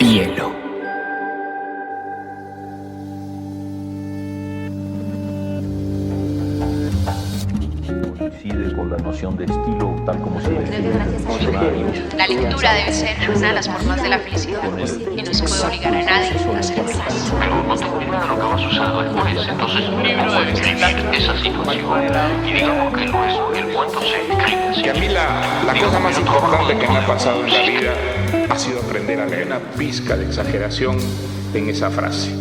Hielo. Coincide con la noción de estilo tal como se define en el diccionario. La lectura debe ser una de las formas de la felicidad y no se puede obligar a nadie a hacerlo. Pero no tengo idea de lo que vas a usar después. Entonces, primero debe escribir esa situación. Y digamos que el cuento se escribe así. Y a mí la cosa más importante que me ha pasado en la vida ha sido aprender a leer una pizca de exageración en esa frase.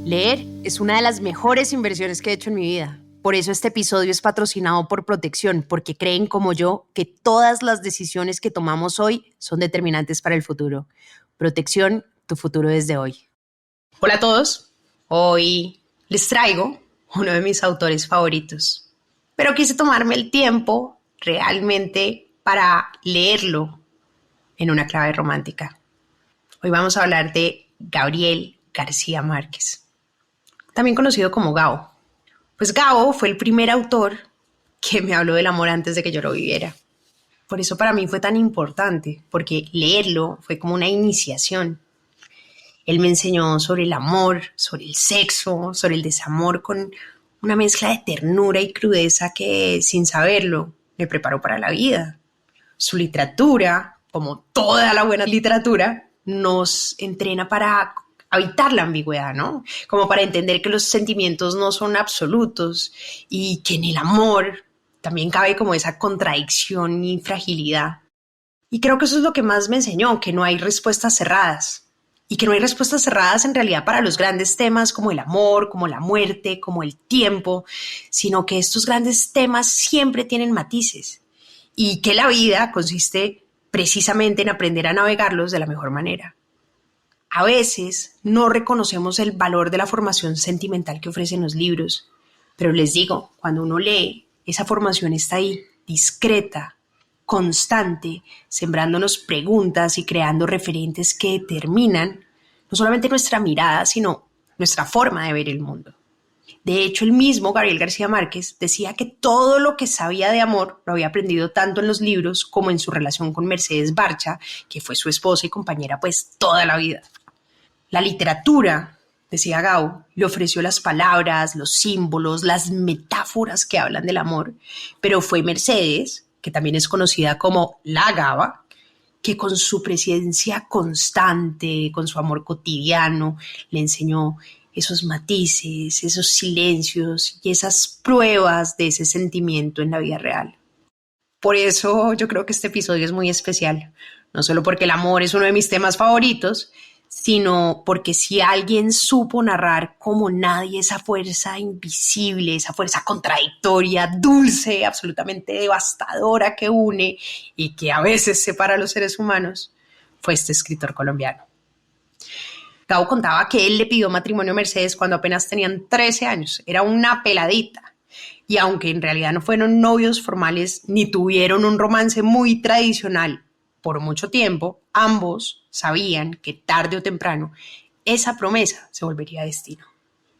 Leer es una de las mejores inversiones que he hecho en mi vida. Por eso este episodio es patrocinado por Protección, porque creen como yo que todas las decisiones que tomamos hoy son determinantes para el futuro. Protección, tu futuro desde hoy. Hola a todos. Hoy les traigo uno de mis autores favoritos. Pero quise tomarme el tiempo realmente para leerlo en una clave romántica. Hoy vamos a hablar de Gabriel García Márquez, también conocido como Gabo. Pues Gabo fue el primer autor que me habló del amor antes de que yo lo viviera. Por eso para mí fue tan importante, porque leerlo fue como una iniciación. Él me enseñó sobre el amor, sobre el sexo, sobre el desamor, con una mezcla de ternura y crudeza que, sin saberlo, me preparó para la vida. Su literatura, como toda la buena literatura, nos entrena para habitar la ambigüedad, ¿no? Como para entender que los sentimientos no son absolutos y que en el amor también cabe como esa contradicción y fragilidad. Y creo que eso es lo que más me enseñó, que no hay respuestas cerradas. Y que no hay respuestas cerradas en realidad para los grandes temas como el amor, como la muerte, como el tiempo, sino que estos grandes temas siempre tienen matices y que la vida consiste precisamente en aprender a navegarlos de la mejor manera. A veces no reconocemos el valor de la formación sentimental que ofrecen los libros, pero les digo, cuando uno lee, esa formación está ahí, discreta, constante, sembrándonos preguntas y creando referentes que determinan no solamente nuestra mirada, sino nuestra forma de ver el mundo. De hecho, el mismo Gabriel García Márquez decía que todo lo que sabía de amor lo había aprendido tanto en los libros como en su relación con Mercedes Barcha, que fue su esposa y compañera pues toda la vida. La literatura, decía Gao, le ofreció las palabras, los símbolos, las metáforas que hablan del amor, pero fue Mercedes, que también es conocida como la Gaba, que con su presencia constante, con su amor cotidiano, le enseñó esos matices, esos silencios y esas pruebas de ese sentimiento en la vida real. Por eso yo creo que este episodio es muy especial, no solo porque el amor es uno de mis temas favoritos, sino porque si alguien supo narrar como nadie esa fuerza invisible, esa fuerza contradictoria, dulce, absolutamente devastadora que une y que a veces separa a los seres humanos, fue este escritor colombiano. Gabo contaba que él le pidió matrimonio a Mercedes cuando apenas tenían 13 años, era una peladita. Y aunque en realidad no fueron novios formales ni tuvieron un romance muy tradicional por mucho tiempo, ambos sabían que tarde o temprano esa promesa se volvería destino.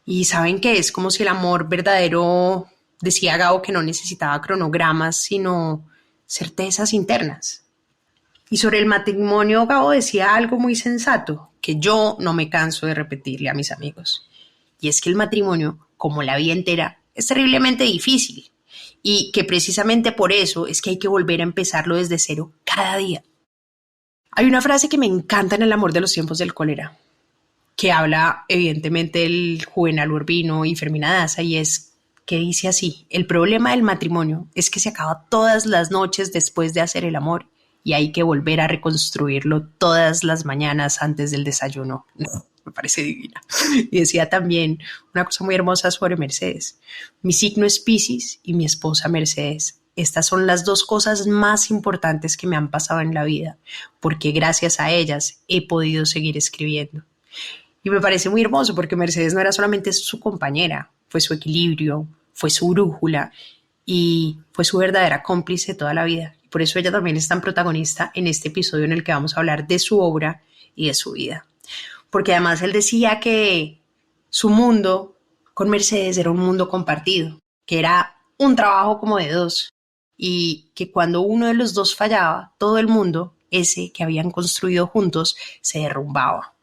Y saben que es como si el amor verdadero, decía Gabo, que no necesitaba cronogramas, sino certezas internas. Y sobre el matrimonio, Gabo decía algo muy sensato, que yo no me canso de repetirle a mis amigos. Y es que el matrimonio, como la vida entera, es terriblemente difícil. Y que precisamente por eso es que hay que volver a empezarlo desde cero cada día. Hay una frase que me encanta en El amor de los tiempos del cólera, que habla evidentemente del Juvenal Urbino y Fermina Daza, y es que dice así: el problema del matrimonio es que se acaba todas las noches después de hacer el amor y hay que volver a reconstruirlo todas las mañanas antes del desayuno. No, me parece divina. Y decía también una cosa muy hermosa sobre Mercedes: mi signo es Piscis y mi esposa Mercedes. Estas son las dos cosas más importantes que me han pasado en la vida, porque gracias a ellas he podido seguir escribiendo. Y me parece muy hermoso porque Mercedes no era solamente su compañera, fue su equilibrio, fue su brújula y fue su verdadera cómplice toda la vida. Y por eso ella también es tan protagonista en este episodio en el que vamos a hablar de su obra y de su vida. Porque además él decía que su mundo con Mercedes era un mundo compartido, que era un trabajo como de dos, y que cuando uno de los dos fallaba, todo el mundo ese que habían construido juntos, se derrumbaba.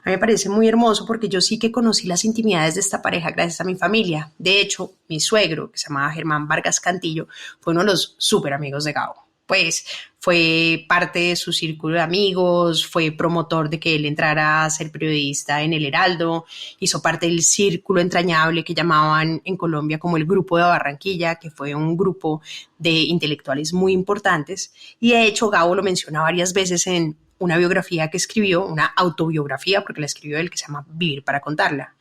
A mí me parece muy hermoso porque yo sí que conocí las intimidades de esta pareja gracias a mi familia. De hecho, mi suegro, que se llamaba Germán Vargas Cantillo, fue uno de los súper amigos de Gabo. Pues fue parte de su círculo de amigos, fue promotor de que él entrara a ser periodista en El Heraldo, hizo parte del círculo entrañable que llamaban en Colombia como el Grupo de Barranquilla, que fue un grupo de intelectuales muy importantes. Y de hecho, Gabo lo menciona varias veces en una biografía que escribió, una autobiografía, porque la escribió él, que se llama Vivir para contarla.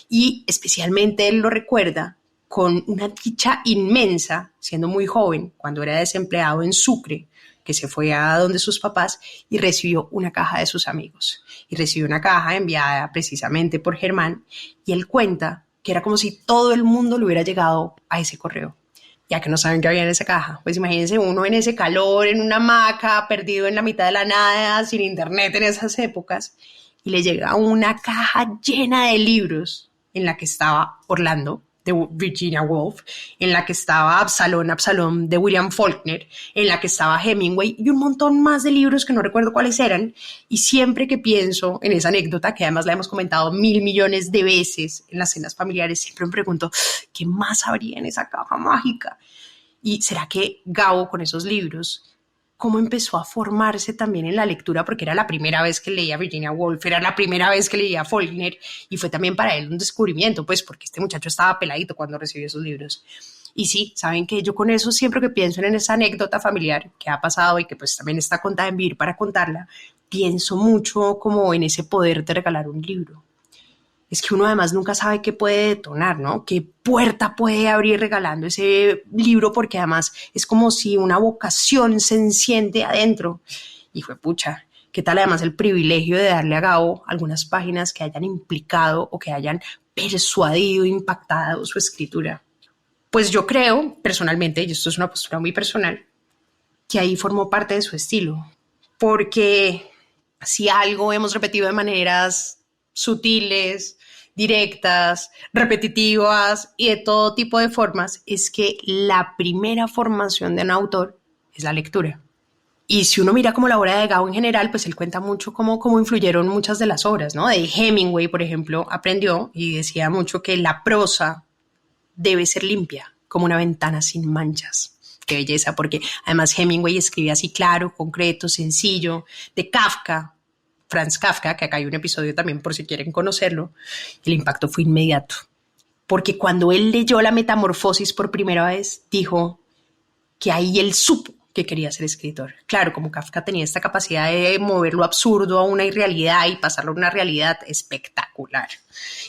Y especialmente él lo recuerda con una dicha inmensa, siendo muy joven, cuando era desempleado en Sucre, que se fue a donde sus papás y recibió una caja de sus amigos. Y recibió una caja enviada precisamente por Germán, y él cuenta que era como si todo el mundo le hubiera llegado a ese correo. Ya que no saben qué había en esa caja. Pues imagínense uno en ese calor, en una hamaca, perdido en la mitad de la nada, sin internet en esas épocas, y le llega una caja llena de libros en la que estaba Orlando, de Virginia Woolf, en la que estaba Absalón de William Faulkner, en la que estaba Hemingway y un montón más de libros que no recuerdo cuáles eran. Y siempre que pienso en esa anécdota, que además la hemos comentado 1.000 millones de veces en las cenas familiares, siempre me pregunto, ¿qué más habría en esa caja mágica? ¿Y será que Gabo con esos libros, cómo empezó a formarse también en la lectura? Porque era la primera vez que leía Virginia Woolf, era la primera vez que leía Faulkner, y fue también para él un descubrimiento, pues porque este muchacho estaba peladito cuando recibió esos libros. Y sí, saben que yo con eso, siempre que pienso en esa anécdota familiar que ha pasado y que pues también está contada en Vivir para contarla, pienso mucho como en ese poder de regalar un libro. Es que uno además nunca sabe qué puede detonar, ¿no? Qué puerta puede abrir regalando ese libro, porque además es como si una vocación se enciende adentro. Y fue pucha, ¿qué tal además el privilegio de darle a Gabo algunas páginas que hayan implicado o que hayan persuadido, impactado su escritura? Pues yo creo, personalmente, y esto es una postura muy personal, que ahí formó parte de su estilo. Porque si algo hemos repetido de maneras sutiles, directas, repetitivas y de todo tipo de formas, es que la primera formación de un autor es la lectura. Y si uno mira como la obra de Gabo en general, pues él cuenta mucho cómo influyeron muchas de las obras, ¿no? De Hemingway, por ejemplo, aprendió y decía mucho que la prosa debe ser limpia, como una ventana sin manchas. Qué belleza, porque además Hemingway escribe así claro, concreto, sencillo. De Kafka, Franz Kafka, que acá hay un episodio también por si quieren conocerlo, el impacto fue inmediato. Porque cuando él leyó La Metamorfosis por primera vez, dijo que ahí él supo que quería ser escritor. Claro, como Kafka tenía esta capacidad de mover lo absurdo a una irrealidad y pasarlo a una realidad espectacular.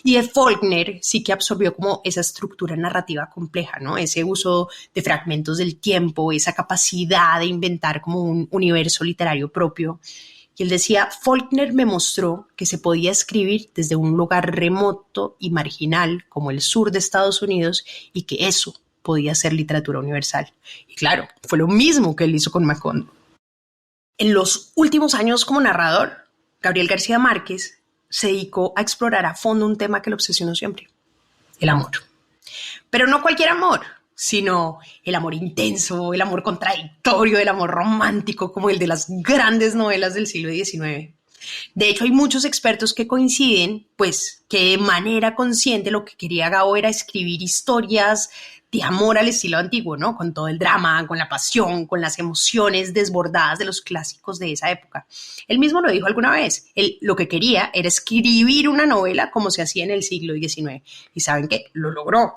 Y de Faulkner sí que absorbió como esa estructura narrativa compleja, ¿no? Ese uso de fragmentos del tiempo, esa capacidad de inventar como un universo literario propio. Y él decía, Faulkner me mostró que se podía escribir desde un lugar remoto y marginal como el sur de Estados Unidos y que eso podía ser literatura universal. Y claro, fue lo mismo que él hizo con Macondo. En los últimos años como narrador, Gabriel García Márquez se dedicó a explorar a fondo un tema que lo obsesionó siempre, el amor. Pero no cualquier amor, sino el amor intenso, el amor contradictorio, el amor romántico, como el de las grandes novelas del siglo XIX. De hecho, hay muchos expertos que coinciden, pues, que de manera consciente lo que quería Gabo era escribir historias de amor al estilo antiguo, ¿no? Con todo el drama, con la pasión, con las emociones desbordadas de los clásicos de esa época. Él mismo lo dijo alguna vez. Él lo que quería era escribir una novela como se hacía en el siglo XIX. ¿Y saben qué? Lo logró.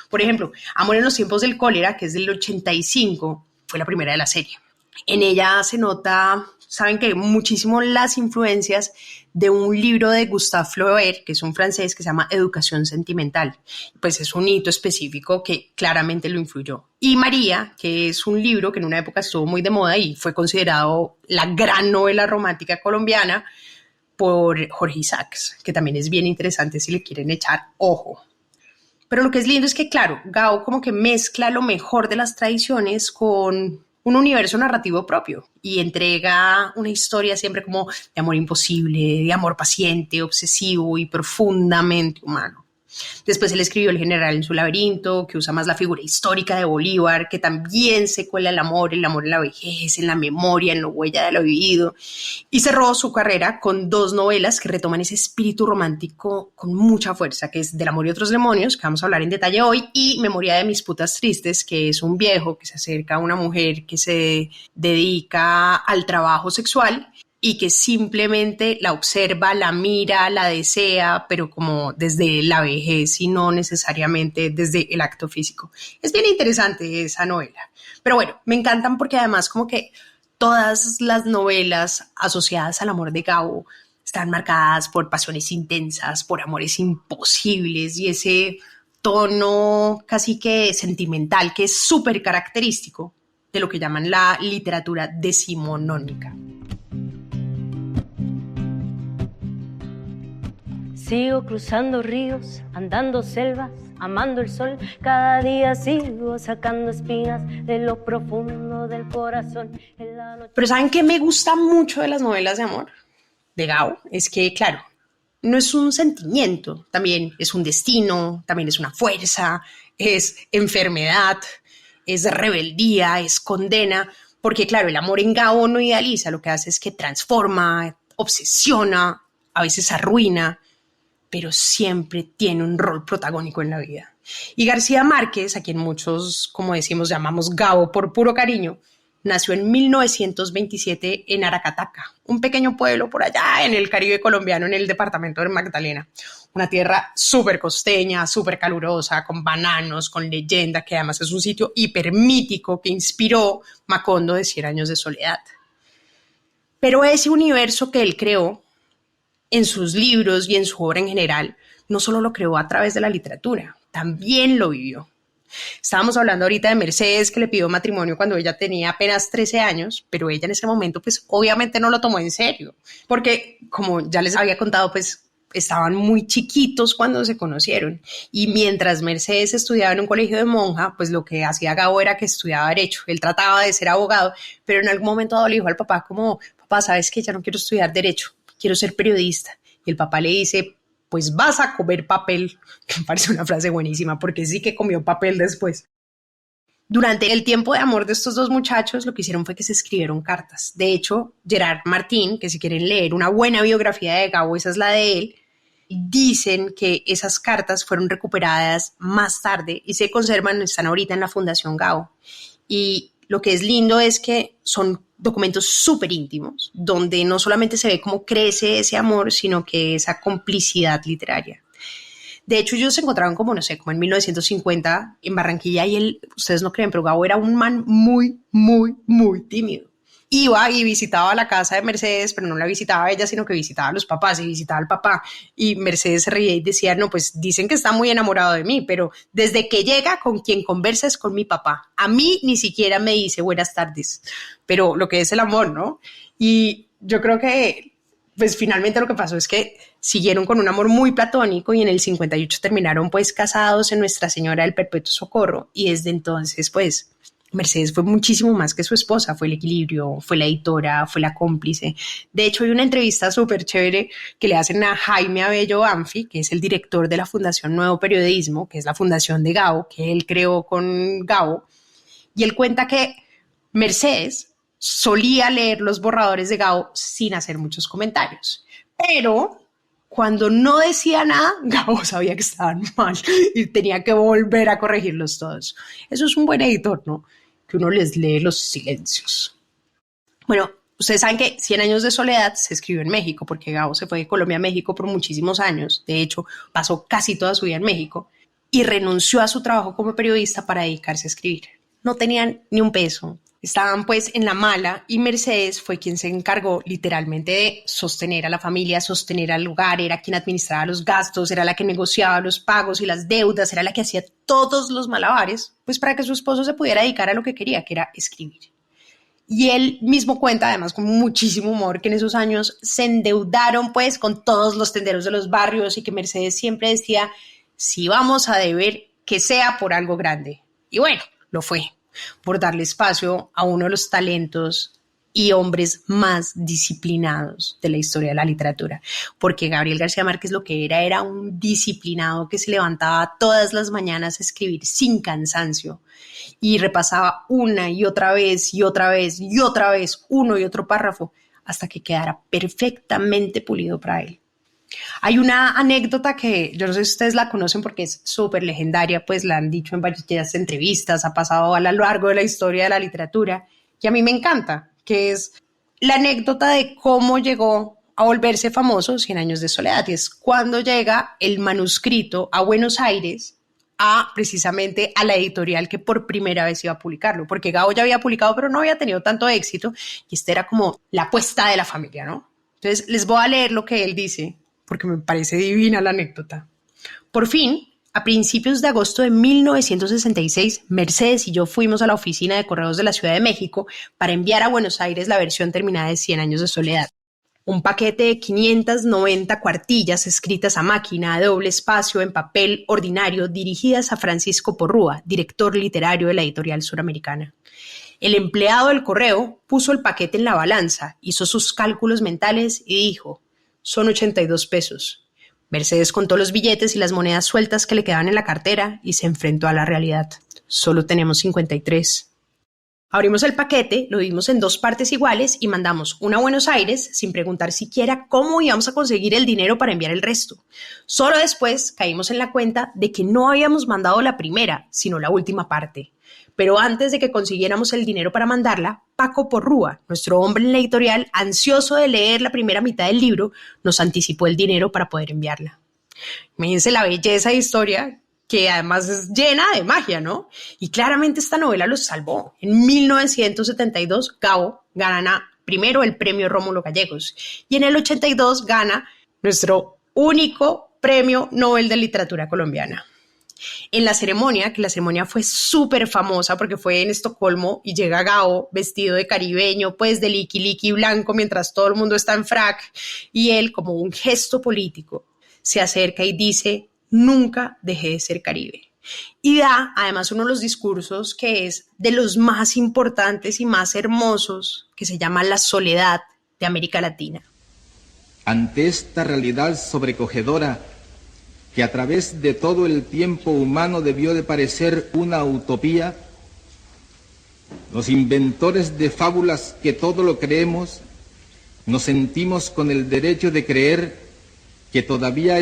Por ejemplo, Amor en los tiempos del cólera, que es del 85, fue la primera de la serie. En ella se nota, saben que muchísimo las influencias de un libro de Gustave Flaubert, que es un francés, que se llama Educación sentimental. Pues es un hito específico que claramente lo influyó. Y María, que es un libro que en una época estuvo muy de moda y fue considerado la gran novela romántica colombiana por Jorge Isaacs, que también es bien interesante si le quieren echar ojo. Pero lo que es lindo es que, claro, Gabo como que mezcla lo mejor de las tradiciones con un universo narrativo propio y entrega una historia siempre como de amor imposible, de amor paciente, obsesivo y profundamente humano. Después él escribió El general en su laberinto, que usa más la figura histórica de Bolívar, que también se cuela el amor en la vejez, en la memoria, en la huella de lo vivido. Y cerró su carrera con 2 novelas que retoman ese espíritu romántico con mucha fuerza, que es Del amor y otros demonios, que vamos a hablar en detalle hoy, y Memoria de mis putas tristes, que es un viejo que se acerca a una mujer que se dedica al trabajo sexual y que simplemente la observa, la mira, la desea, pero como desde la vejez y no necesariamente desde el acto físico. Es bien interesante esa novela. Pero bueno, me encantan porque además como que todas las novelas asociadas al amor de Gabo están marcadas por pasiones intensas, por amores imposibles y ese tono casi que sentimental que es súper característico de lo que llaman la literatura decimonónica. Sigo cruzando ríos, andando selvas, amando el sol. Cada día sigo sacando espinas de lo profundo del corazón. Pero ¿saben qué me gusta mucho de las novelas de amor de Gabo? Es que, claro, no es un sentimiento, también es un destino, también es una fuerza, es enfermedad, es rebeldía, es condena. Porque, claro, el amor en Gabo no idealiza, lo que hace es que transforma, obsesiona, a veces arruina, pero siempre tiene un rol protagónico en la vida. Y García Márquez, a quien muchos, como decimos, llamamos Gabo por puro cariño, nació en 1927 en Aracataca, un pequeño pueblo por allá en el Caribe colombiano, en el departamento de Magdalena. Una tierra súper costeña, súper calurosa, con bananos, con leyenda, que además es un sitio hipermítico que inspiró Macondo de 100 años de soledad. Pero ese universo que él creó, en sus libros y en su obra en general, no solo lo creó a través de la literatura, también lo vivió. Estábamos hablando ahorita de Mercedes, que le pidió matrimonio cuando ella tenía apenas 13 años, pero ella en ese momento, pues obviamente no lo tomó en serio, porque como ya les había contado, pues estaban muy chiquitos cuando se conocieron. Y mientras Mercedes estudiaba en un colegio de monja, pues lo que hacía Gabo era que estudiaba Derecho. Él trataba de ser abogado, pero en algún momento dado le dijo al papá como, papá, ¿sabes qué? Ya no quiero estudiar Derecho, quiero ser periodista. Y el papá le dice, pues vas a comer papel, que me parece una frase buenísima, porque sí que comió papel después. Durante el tiempo de amor de estos 2 muchachos, lo que hicieron fue que se escribieron cartas. De hecho, Gerard Martín, que si quieren leer una buena biografía de Gabo, esa es la de él, dicen que esas cartas fueron recuperadas más tarde y se conservan, están ahorita en la Fundación Gabo. Y lo que es lindo es que son documentos súper íntimos, donde no solamente se ve cómo crece ese amor, sino que esa complicidad literaria. De hecho, ellos se encontraron como, no sé, como en 1950 en Barranquilla y él, ustedes no creen, pero Gabo era un man muy, muy, muy tímido. Iba y visitaba la casa de Mercedes, pero no la visitaba a ella, sino que visitaba a los papás y visitaba al papá. Y Mercedes se reía y decía, no, pues dicen que está muy enamorado de mí, pero desde que llega con quien conversa es con mi papá. A mí ni siquiera me dice buenas tardes, pero lo que es el amor, ¿no? Y yo creo que, pues finalmente lo que pasó es que siguieron con un amor muy platónico y en el 58 terminaron pues casados en Nuestra Señora del Perpetuo Socorro y desde entonces pues Mercedes fue muchísimo más que su esposa, fue el equilibrio, fue la editora, fue la cómplice. De hecho, hay una entrevista súper chévere que le hacen a Jaime Abello Banfi, que es el director de la Fundación Nuevo Periodismo, que es la fundación de Gabo, que él creó con Gabo, y él cuenta que Mercedes solía leer los borradores de Gabo sin hacer muchos comentarios, pero cuando no decía nada, Gabo sabía que estaban mal y tenía que volver a corregirlos todos. Eso es un buen editor, ¿no? Que uno les lee los silencios. Bueno, ustedes saben que 100 años de soledad se escribió en México, porque Gabo se fue de Colombia a México por muchísimos años. De hecho, pasó casi toda su vida en México y renunció a su trabajo como periodista para dedicarse a escribir. No tenían ni un peso. Estaban pues en la mala y Mercedes fue quien se encargó literalmente de sostener a la familia, sostener al hogar, era quien administraba los gastos, era la que negociaba los pagos y las deudas, era la que hacía todos los malabares, pues para que su esposo se pudiera dedicar a lo que quería, que era escribir. Y él mismo cuenta, además con muchísimo humor, que en esos años se endeudaron pues con todos los tenderos de los barrios y que Mercedes siempre decía, si vamos a deber, que sea por algo grande. Y bueno, lo fue, por darle espacio a uno de los talentos y hombres más disciplinados de la historia de la literatura, porque Gabriel García Márquez lo que era un disciplinado que se levantaba todas las mañanas a escribir sin cansancio y repasaba una y otra vez y otra vez y otra vez uno y otro párrafo hasta que quedara perfectamente pulido para él. Hay una anécdota que yo no sé si ustedes la conocen porque es súper legendaria, pues la han dicho en varias entrevistas, ha pasado a lo largo de la historia de la literatura y a mí me encanta, que es la anécdota de cómo llegó a volverse famoso Cien años de soledad, y es cuando llega el manuscrito a Buenos Aires precisamente a la editorial que por primera vez iba a publicarlo, porque Gabo ya había publicado pero no había tenido tanto éxito y esta era como la apuesta de la familia, ¿no? Entonces les voy a leer lo que él dice porque me parece divina la anécdota. Por fin, a principios de agosto de 1966, Mercedes y yo fuimos a la oficina de correos de la Ciudad de México para enviar a Buenos Aires la versión terminada de Cien años de soledad. Un paquete de 590 cuartillas escritas a máquina de doble espacio en papel ordinario dirigidas a Francisco Porrúa, director literario de la editorial suramericana. El empleado del correo puso el paquete en la balanza, hizo sus cálculos mentales y dijo: son 82 pesos. Mercedes contó los billetes y las monedas sueltas que le quedaban en la cartera y se enfrentó a la realidad. Solo tenemos 53. Abrimos el paquete, lo dimos en 2 partes iguales y mandamos una a Buenos Aires sin preguntar siquiera cómo íbamos a conseguir el dinero para enviar el resto. Solo después caímos en la cuenta de que no habíamos mandado la primera, sino la última parte. Pero antes de que consiguiéramos el dinero para mandarla, Paco Porrúa, nuestro hombre en la editorial, ansioso de leer la primera mitad del libro, nos anticipó el dinero para poder enviarla. Imagínense la belleza de historia, que además es llena de magia, ¿no? Y claramente esta novela los salvó. En 1972, Gabo gana primero el premio Rómulo Gallegos y en el 82 gana nuestro único premio Nobel de Literatura colombiana. En la ceremonia, que la ceremonia fue súper famosa porque fue en Estocolmo y llega Gabo vestido de caribeño, pues de liqui blanco mientras todo el mundo está en frac y él, como un gesto político, se acerca y dice: nunca dejé de ser Caribe. Y da además uno de los discursos que es de los más importantes y más hermosos, que se llama La soledad de América Latina. Ante esta realidad sobrecogedora que a través de todo el tiempo humano debió de parecer una utopía, los inventores de fábulas que todo lo creemos, nos sentimos con el derecho de creer que todavía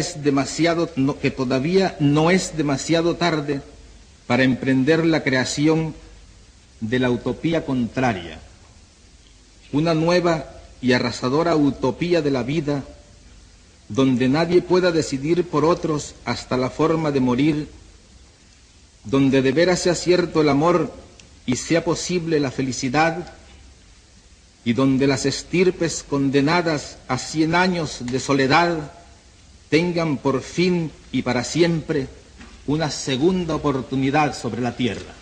no es demasiado tarde para emprender la creación de la utopía contraria, una nueva y arrasadora utopía de la vida, donde nadie pueda decidir por otros hasta la forma de morir, donde de veras sea cierto el amor y sea posible la felicidad, y donde las estirpes condenadas a 100 años de soledad tengan por fin y para siempre una segunda oportunidad sobre la tierra.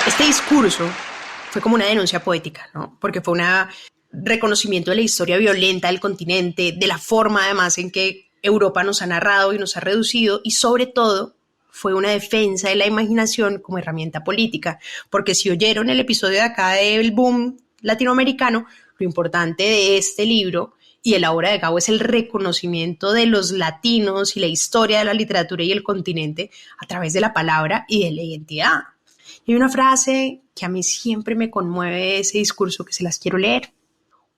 Este discurso fue como una denuncia poética, ¿no? Porque fue un reconocimiento de la historia violenta del continente, de la forma además en que Europa nos ha narrado y nos ha reducido, y sobre todo fue una defensa de la imaginación como herramienta política, porque si oyeron el episodio de acá del boom latinoamericano, lo importante de este libro y de la obra de Gabo es el reconocimiento de los latinos y la historia de la literatura y el continente a través de la palabra y de la identidad. Y hay una frase que a mí siempre me conmueve de ese discurso que se las quiero leer.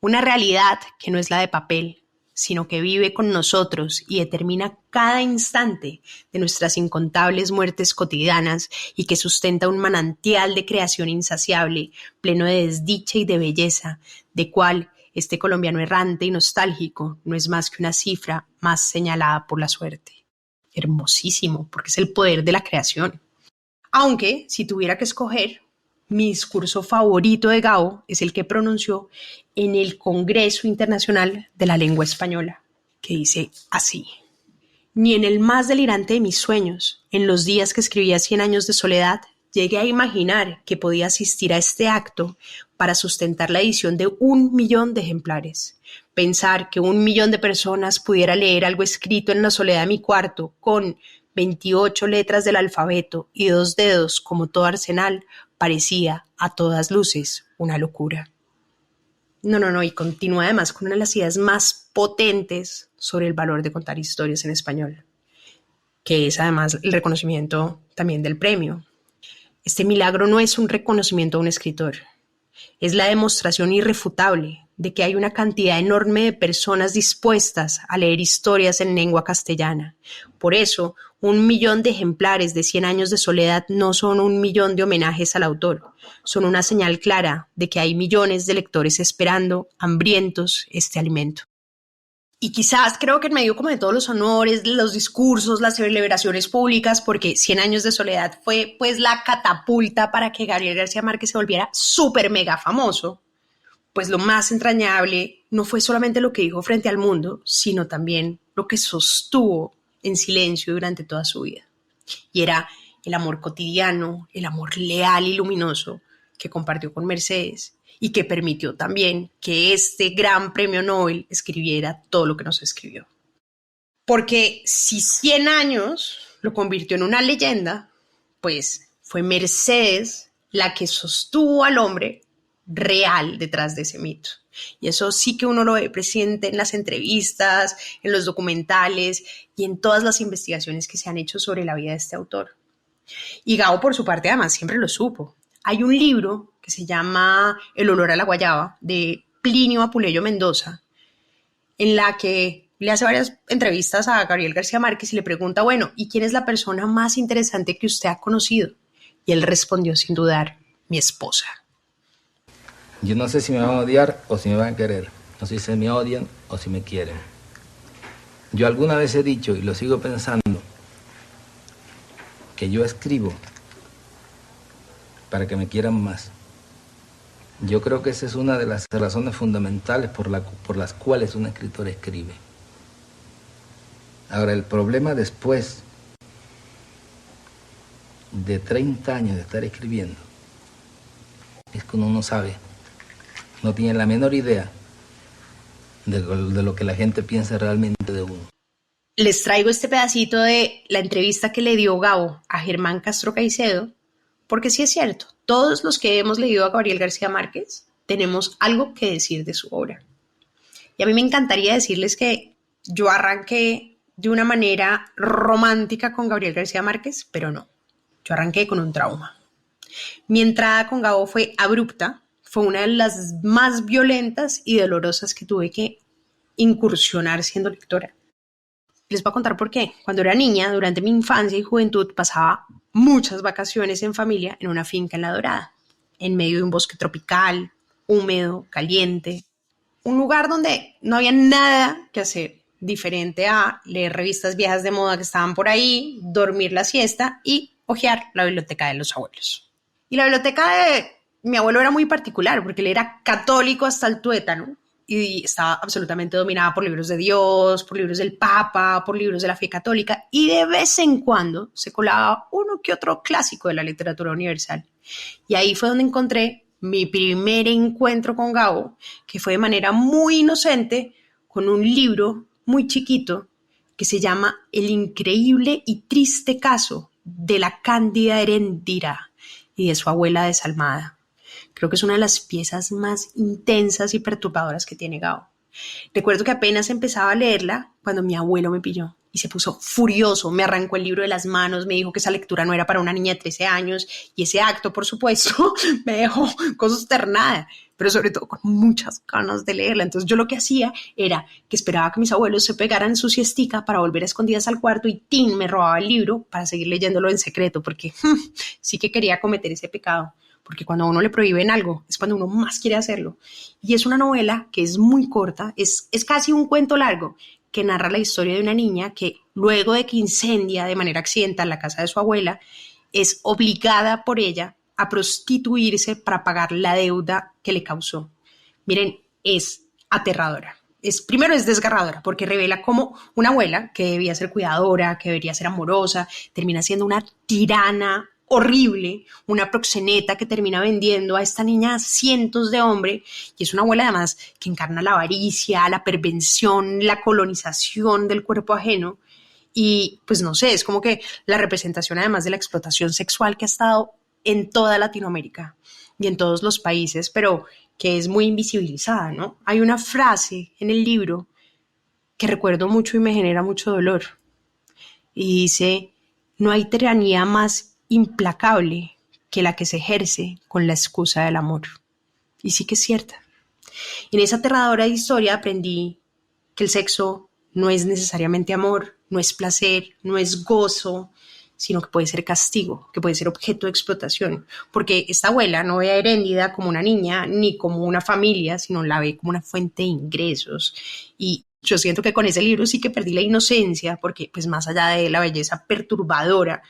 Una realidad que no es la de papel, sino que vive con nosotros y determina cada instante de nuestras incontables muertes cotidianas y que sustenta un manantial de creación insaciable, pleno de desdicha y de belleza, de cual este colombiano errante y nostálgico no es más que una cifra más señalada por la suerte. Hermosísimo, porque es el poder de la creación. Aunque, si tuviera que escoger, mi discurso favorito de Gabo es el que pronunció en el Congreso Internacional de la Lengua Española, que dice así: ni en el más delirante de mis sueños, en los días que escribía 100 años de soledad, llegué a imaginar que podía asistir a este acto para sustentar la edición de 1 millón de ejemplares. Pensar que 1 millón de personas pudiera leer algo escrito en la soledad de mi cuarto con 28 letras del alfabeto y 2 dedos como todo arsenal parecía a todas luces una locura. No, y continúa además con una de las ideas más potentes sobre el valor de contar historias en español, que es además el reconocimiento también del premio. Este milagro no es un reconocimiento a un escritor, es la demostración irrefutable de que hay una cantidad enorme de personas dispuestas a leer historias en lengua castellana. Por eso, 1 millón de ejemplares de 100 años de soledad no son 1 millón de homenajes al autor, son una señal clara de que hay millones de lectores esperando, hambrientos, este alimento. Y quizás creo que en medio como de todos los honores, los discursos, las celebraciones públicas, porque 100 años de soledad fue pues la catapulta para que Gabriel García Márquez se volviera súper mega famoso, pues lo más entrañable no fue solamente lo que dijo frente al mundo, sino también lo que sostuvo en silencio durante toda su vida. Y era el amor cotidiano, el amor leal y luminoso que compartió con Mercedes y que permitió también que este gran premio Nobel escribiera todo lo que nos escribió. Porque si 100 años lo convirtió en una leyenda, pues fue Mercedes la que sostuvo al hombre real detrás de ese mito. Y eso sí que uno lo ve presente en las entrevistas, en los documentales y en todas las investigaciones que se han hecho sobre la vida de este autor. Y Gao, por su parte, además, siempre lo supo. Hay un libro que se llama El olor a la guayaba, de Plinio Apuleyo Mendoza, en la que le hace varias entrevistas a Gabriel García Márquez y le pregunta, bueno, ¿y quién es la persona más interesante que usted ha conocido? Y él respondió sin dudar, mi esposa. Yo no sé si me van a odiar o si me van a querer. No sé si me odian o si me quieren. Yo alguna vez he dicho, y lo sigo pensando, que yo escribo para que me quieran más. Yo creo que esa es una de las razones fundamentales por las cuales un escritor escribe. Ahora, el problema después de 30 años de estar escribiendo es que uno no sabe, no tiene la menor idea de lo que la gente piensa realmente de uno. Les traigo este pedacito de la entrevista que le dio Gabo a Germán Castro Caicedo, porque sí es cierto, todos los que hemos leído a Gabriel García Márquez tenemos algo que decir de su obra. Y a mí me encantaría decirles que yo arranqué de una manera romántica con Gabriel García Márquez, pero no, yo arranqué con un trauma. Mi entrada con Gabo fue abrupta, fue una de las más violentas y dolorosas que tuve que incursionar siendo lectora. Les voy a contar por qué. Cuando era niña, durante mi infancia y juventud, pasaba muchas vacaciones en familia en una finca en La Dorada, en medio de un bosque tropical, húmedo, caliente, un lugar donde no había nada que hacer, diferente a leer revistas viejas de moda que estaban por ahí, dormir la siesta y hojear la biblioteca de los abuelos. Y la biblioteca de mi abuelo era muy particular porque él era católico hasta el tuétano y estaba absolutamente dominada por libros de Dios, por libros del Papa, por libros de la fe católica, y de vez en cuando se colaba uno que otro clásico de la literatura universal. Y ahí fue donde encontré mi primer encuentro con Gabo, que fue de manera muy inocente, con un libro muy chiquito que se llama El increíble y triste caso de la Cándida Heréndira y de su abuela desalmada. Creo que es una de las piezas más intensas y perturbadoras que tiene Gabo. Recuerdo que apenas empezaba a leerla cuando mi abuelo me pilló y se puso furioso, me arrancó el libro de las manos, me dijo que esa lectura no era para una niña de 13 años y ese acto, por supuesto, me dejó consternada, pero sobre todo con muchas ganas de leerla. Entonces yo lo que hacía era que esperaba que mis abuelos se pegaran su siestica para volver a escondidas al cuarto y ¡tin! Me robaba el libro para seguir leyéndolo en secreto porque sí que quería cometer ese pecado. Porque cuando a uno le prohíben algo, es cuando uno más quiere hacerlo. Y es una novela que es muy corta, es casi un cuento largo, que narra la historia de una niña que luego de que incendia de manera accidental la casa de su abuela, es obligada por ella a prostituirse para pagar la deuda que le causó. Miren, es aterradora. Primero es desgarradora porque revela cómo una abuela que debía ser cuidadora, que debería ser amorosa, termina siendo una tirana horrible, una proxeneta que termina vendiendo a esta niña a cientos de hombres, y es una abuela además que encarna la avaricia, la pervención, la colonización del cuerpo ajeno, y pues no sé, es como que la representación además de la explotación sexual que ha estado en toda Latinoamérica y en todos los países, pero que es muy invisibilizada, ¿no? Hay una frase en el libro que recuerdo mucho y me genera mucho dolor. Y dice, no hay tiranía más implacable que la que se ejerce con la excusa del amor. Y sí que es cierta. En esa aterradora historia aprendí que el sexo no es necesariamente amor, no es placer, no es gozo, sino que puede ser castigo, que puede ser objeto de explotación. Porque esta abuela no ve a Heréndida como una niña ni como una familia, sino la ve como una fuente de ingresos. Y yo siento que con ese libro sí que perdí la inocencia, porque pues más allá de la belleza perturbadora,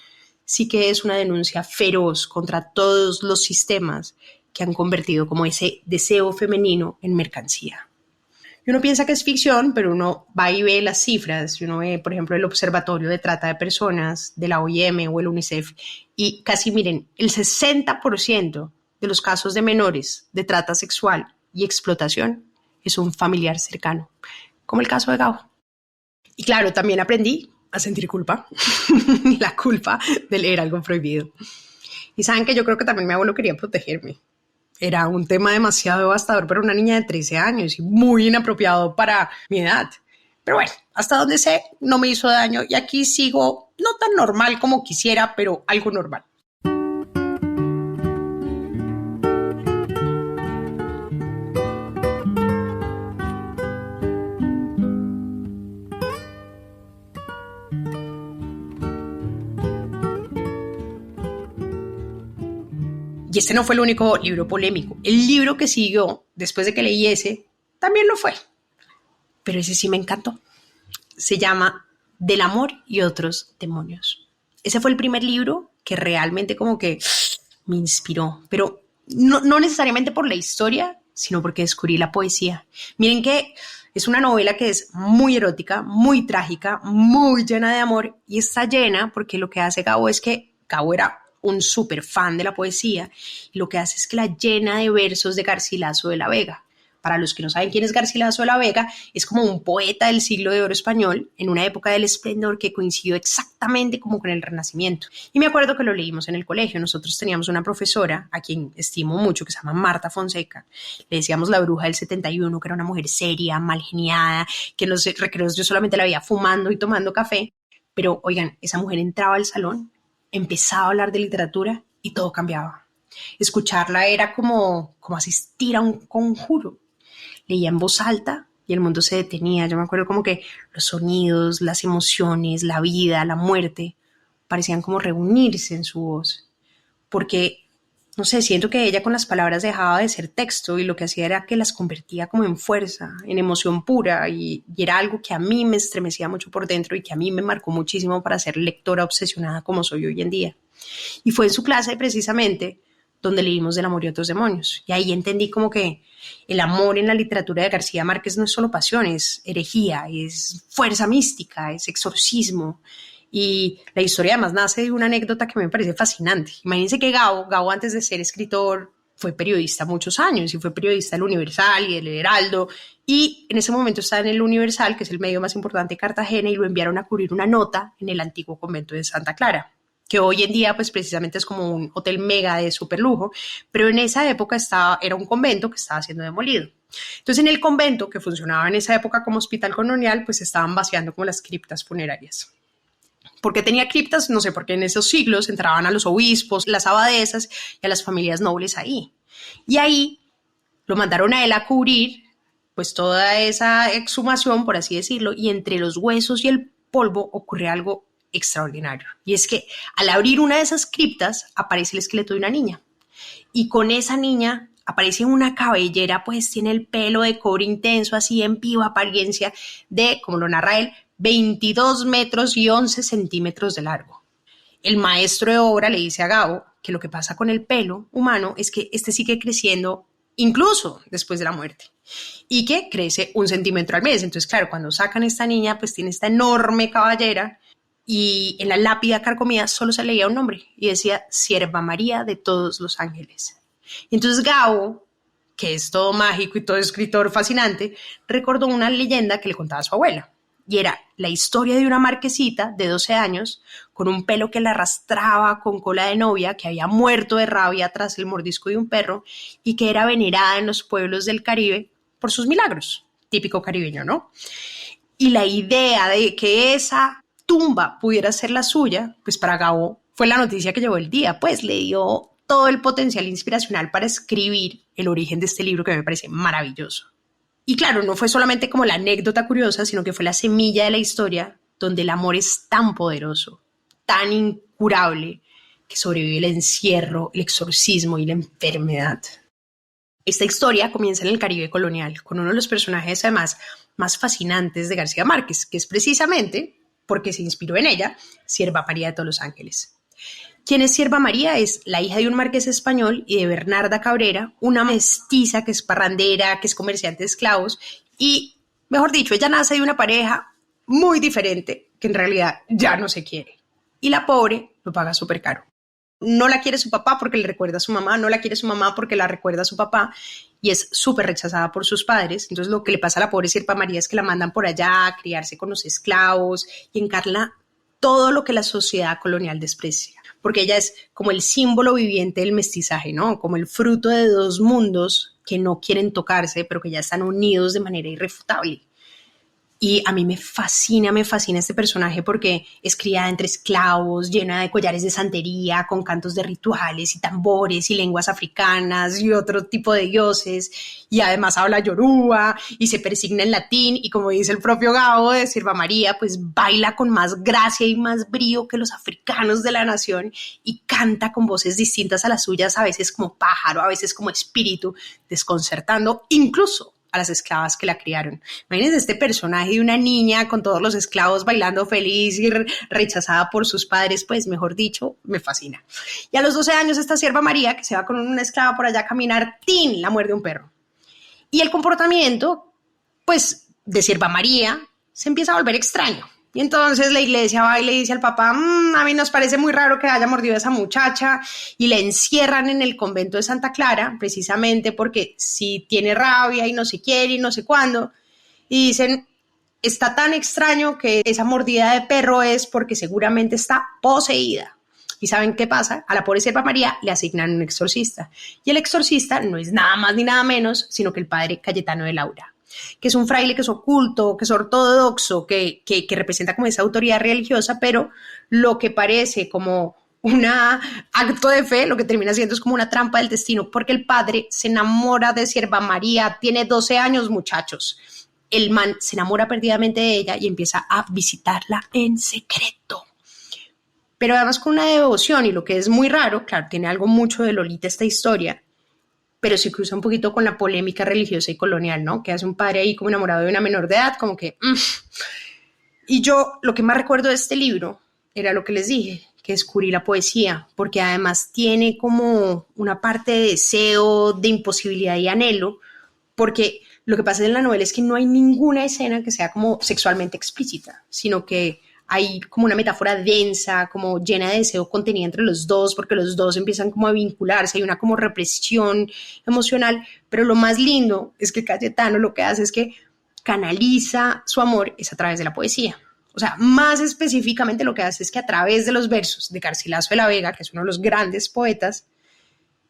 sí que es una denuncia feroz contra todos los sistemas que han convertido como ese deseo femenino en mercancía. Y uno piensa que es ficción, pero uno va y ve las cifras, y uno ve, por ejemplo, el Observatorio de Trata de Personas de la OIM o el UNICEF, y casi, miren, el 60% de los casos de menores de trata sexual y explotación es un familiar cercano, como el caso de Gabo. Y claro, también aprendí a sentir culpa, la culpa de leer algo prohibido. Y saben que yo creo que también mi abuelo quería protegerme. Era un tema demasiado devastador para una niña de 13 años y muy inapropiado para mi edad. Pero bueno, hasta donde sé, no me hizo daño y aquí sigo no tan normal como quisiera, pero algo normal. Y este no fue el único libro polémico. El libro que siguió, después de que leí ese, también lo fue. Pero ese sí me encantó. Se llama Del amor y otros demonios. Ese fue el primer libro que realmente como que me inspiró. Pero no necesariamente por la historia, sino porque descubrí la poesía. Miren que es una novela que es muy erótica, muy trágica, muy llena de amor. Y está llena porque lo que hace Gabo es que Gabo era un súper fan de la poesía, y lo que hace es que la llena de versos de Garcilaso de la Vega. Para los que no saben quién es Garcilaso de la Vega, es como un poeta del siglo de oro español, en una época del esplendor que coincidió exactamente como con el Renacimiento. Y me acuerdo que lo leímos en el colegio. Nosotros teníamos una profesora, a quien estimo mucho, que se llama Marta Fonseca. Le decíamos la bruja del 71, que era una mujer seria, mal geniada, que en los recreos yo solamente la veía fumando y tomando café. Pero, oigan, esa mujer entraba al salón, empezaba a hablar de literatura y todo cambiaba. Escucharla era como asistir a un conjuro. Leía en voz alta y el mundo se detenía. Yo me acuerdo como que los sonidos, las emociones, la vida, la muerte, parecían como reunirse en su voz. Porque, no sé, siento que ella con las palabras dejaba de ser texto y lo que hacía era que las convertía como en fuerza, en emoción pura, y era algo que a mí me estremecía mucho por dentro y que a mí me marcó muchísimo para ser lectora obsesionada como soy hoy en día. Y fue en su clase precisamente donde leímos Del amor y otros demonios. Y ahí entendí como que el amor en la literatura de García Márquez no es solo pasión, es herejía, es fuerza mística, es exorcismo. Y la historia además nace de una anécdota que me parece fascinante. Imagínense que Gabo antes de ser escritor fue periodista muchos años y fue periodista del Universal y del Heraldo, y en ese momento estaba en el Universal, que es el medio más importante de Cartagena, y lo enviaron a cubrir una nota en el antiguo convento de Santa Clara, que hoy en día pues precisamente es como un hotel mega de súper lujo, pero en esa época era un convento que estaba siendo demolido. Entonces en el convento, que funcionaba en esa época como hospital colonial, pues estaban vaciando como las criptas funerarias. ¿Por qué tenía criptas? No sé, porque en esos siglos entraban a los obispos, las abadesas y a las familias nobles ahí. Y ahí lo mandaron a él a cubrir pues toda esa exhumación, por así decirlo, y entre los huesos y el polvo ocurre algo extraordinario. Y es que al abrir una de esas criptas aparece el esqueleto de una niña. Y con esa niña aparece una cabellera, pues tiene el pelo de cobre intenso, así en viva apariencia de, como lo narra él, 22 metros y 11 centímetros de largo. El maestro de obra le dice a Gabo que lo que pasa con el pelo humano es que este sigue creciendo incluso después de la muerte y que crece 1 centímetro al mes. Entonces, claro, cuando sacan a esta niña, pues tiene esta enorme cabellera y en la lápida carcomida solo se leía un nombre y decía Sierva María de todos los ángeles. Y entonces Gabo, que es todo mágico y todo escritor fascinante, recordó una leyenda que le contaba a su abuela. y era la historia de una marquesita de 12 años con un pelo que la arrastraba con cola de novia, que había muerto de rabia tras el mordisco de un perro y que era venerada en los pueblos del Caribe por sus milagros, típico caribeño, ¿no? Y la idea de que esa tumba pudiera ser la suya, pues para Gabo fue la noticia que llevó el día, pues le dio todo el potencial inspiracional para escribir el origen de este libro que me parece maravilloso. Y claro, no fue solamente como la anécdota curiosa, sino que fue la semilla de la historia donde el amor es tan poderoso, tan incurable, que sobrevive el encierro, el exorcismo y la enfermedad. Esta historia comienza en el Caribe colonial, con uno de los personajes además más fascinantes de García Márquez, que es precisamente, porque se inspiró en ella, Sierva María de todos los Ángeles. ¿Quién es Sierva María? Es la hija de un marqués español y de Bernarda Cabrera, una mestiza que es parrandera, que es comerciante de esclavos y, mejor dicho, ella nace de una pareja muy diferente que en realidad ya no se quiere. Y la pobre lo paga súper caro. No la quiere su papá porque le recuerda a su mamá, no la quiere su mamá porque la recuerda a su papá y es súper rechazada por sus padres. Entonces lo que le pasa a la pobre Sierva María es que la mandan por allá a criarse con los esclavos y encarna todo lo que la sociedad colonial desprecia, porque ella es como el símbolo viviente del mestizaje, ¿no? Como el fruto de dos mundos que no quieren tocarse, pero que ya están unidos de manera irrefutable. Y a mí me fascina este personaje porque es criada entre esclavos, llena de collares de santería, con cantos de rituales y tambores y lenguas africanas y otro tipo de dioses. Y además habla yoruba y se persigna en latín. Y como dice el propio Gabo de Sierva María, pues baila con más gracia y más brío que los africanos de la nación y canta con voces distintas a las suyas, a veces como pájaro, a veces como espíritu, desconcertando incluso a las esclavas que la criaron. Imagínense este personaje de una niña con todos los esclavos bailando feliz y rechazada por sus padres, pues mejor dicho, me fascina. Y a los 12 años esta Sierva María, que se va con una esclava por allá a caminar, ¡tin!, la muerde un perro. Y el comportamiento, pues, de Sierva María se empieza a volver extraño. Y entonces la iglesia va y le dice al papá, a mí nos parece muy raro que haya mordido a esa muchacha, y la encierran en el convento de Santa Clara, precisamente porque si tiene rabia y no se quiere y no sé cuándo, y dicen, está tan extraño que esa mordida de perro es porque seguramente está poseída. ¿Y saben qué pasa? A la pobre Sierva María le asignan un exorcista, y el exorcista no es nada más ni nada menos, sino que el padre Cayetano de Laura, que es un fraile que es oculto, que es ortodoxo, que representa como esa autoridad religiosa, pero lo que parece como un acto de fe, lo que termina siendo es como una trampa del destino, porque el padre se enamora de Sierva María, tiene 12 años, muchachos. El man se enamora perdidamente de ella y empieza a visitarla en secreto, pero además con una devoción, y lo que es muy raro, claro, tiene algo mucho de Lolita esta historia, pero se cruza un poquito con la polémica religiosa y colonial, ¿no? Que hace un padre ahí como enamorado de una menor de edad, como que... Y yo lo que más recuerdo de este libro era lo que les dije, que descubrí la poesía, porque además tiene como una parte de deseo, de imposibilidad y anhelo, porque lo que pasa en la novela es que no hay ninguna escena que sea como sexualmente explícita, sino que hay como una metáfora densa, como llena de deseo contenida entre los dos, porque los dos empiezan como a vincularse, hay una como represión emocional, pero lo más lindo es que Cayetano lo que hace es que canaliza su amor es a través de la poesía. O sea, más específicamente lo que hace es que a través de los versos de Garcilaso de la Vega, que es uno de los grandes poetas,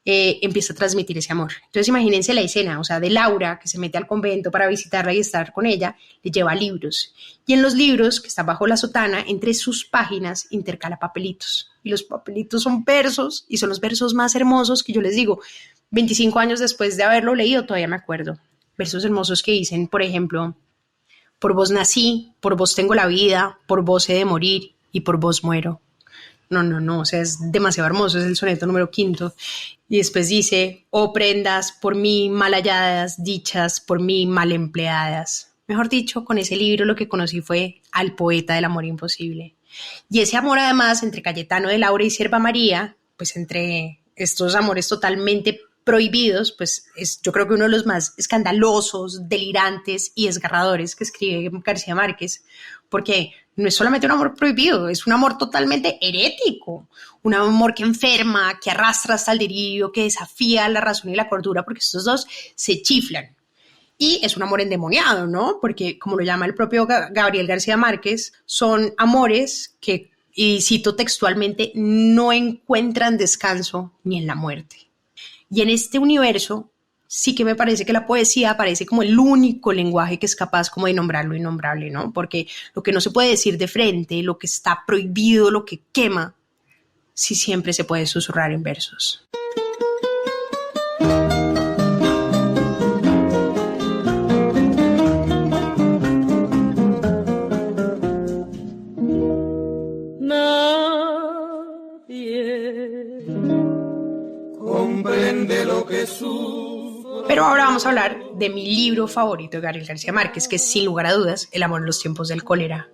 empieza a transmitir ese amor. Entonces imagínense la escena, o sea, de Laura que se mete al convento para visitarla y estar con ella, le lleva libros, y en los libros que están bajo la sotana, entre sus páginas intercala papelitos, y los papelitos son versos, y son los versos más hermosos que yo les digo, 25 años después de haberlo leído todavía me acuerdo, versos hermosos que dicen, por ejemplo, por vos nací, por vos tengo la vida, por vos he de morir y por vos muero. No, o sea, es demasiado hermoso, es el soneto número 5. Y después dice, oh prendas por mí mal halladas, dichas por mí mal empleadas. Mejor dicho, con ese libro lo que conocí fue al poeta del amor imposible. Y ese amor además entre Cayetano de Laura y Sierva María, pues entre estos amores totalmente prohibidos, pues es yo creo que uno de los más escandalosos, delirantes y desgarradores que escribe García Márquez, porque no es solamente un amor prohibido, es un amor totalmente herético, un amor que enferma, que arrastra hasta el delirio, que desafía la razón y la cordura, porque estos dos se chiflan. Y es un amor endemoniado, ¿no? Porque, como lo llama el propio Gabriel García Márquez, son amores que, y cito textualmente, no encuentran descanso ni en la muerte. Y en este universo sí que me parece que la poesía parece como el único lenguaje que es capaz como de nombrar lo innombrable, ¿no? Porque lo que no se puede decir de frente, lo que está prohibido, lo que quema, sí siempre se puede susurrar en versos. Comprende lo que sufro. Pero ahora vamos a hablar de mi libro favorito de Gabriel García Márquez, que es sin lugar a dudas El amor en los tiempos del cólera.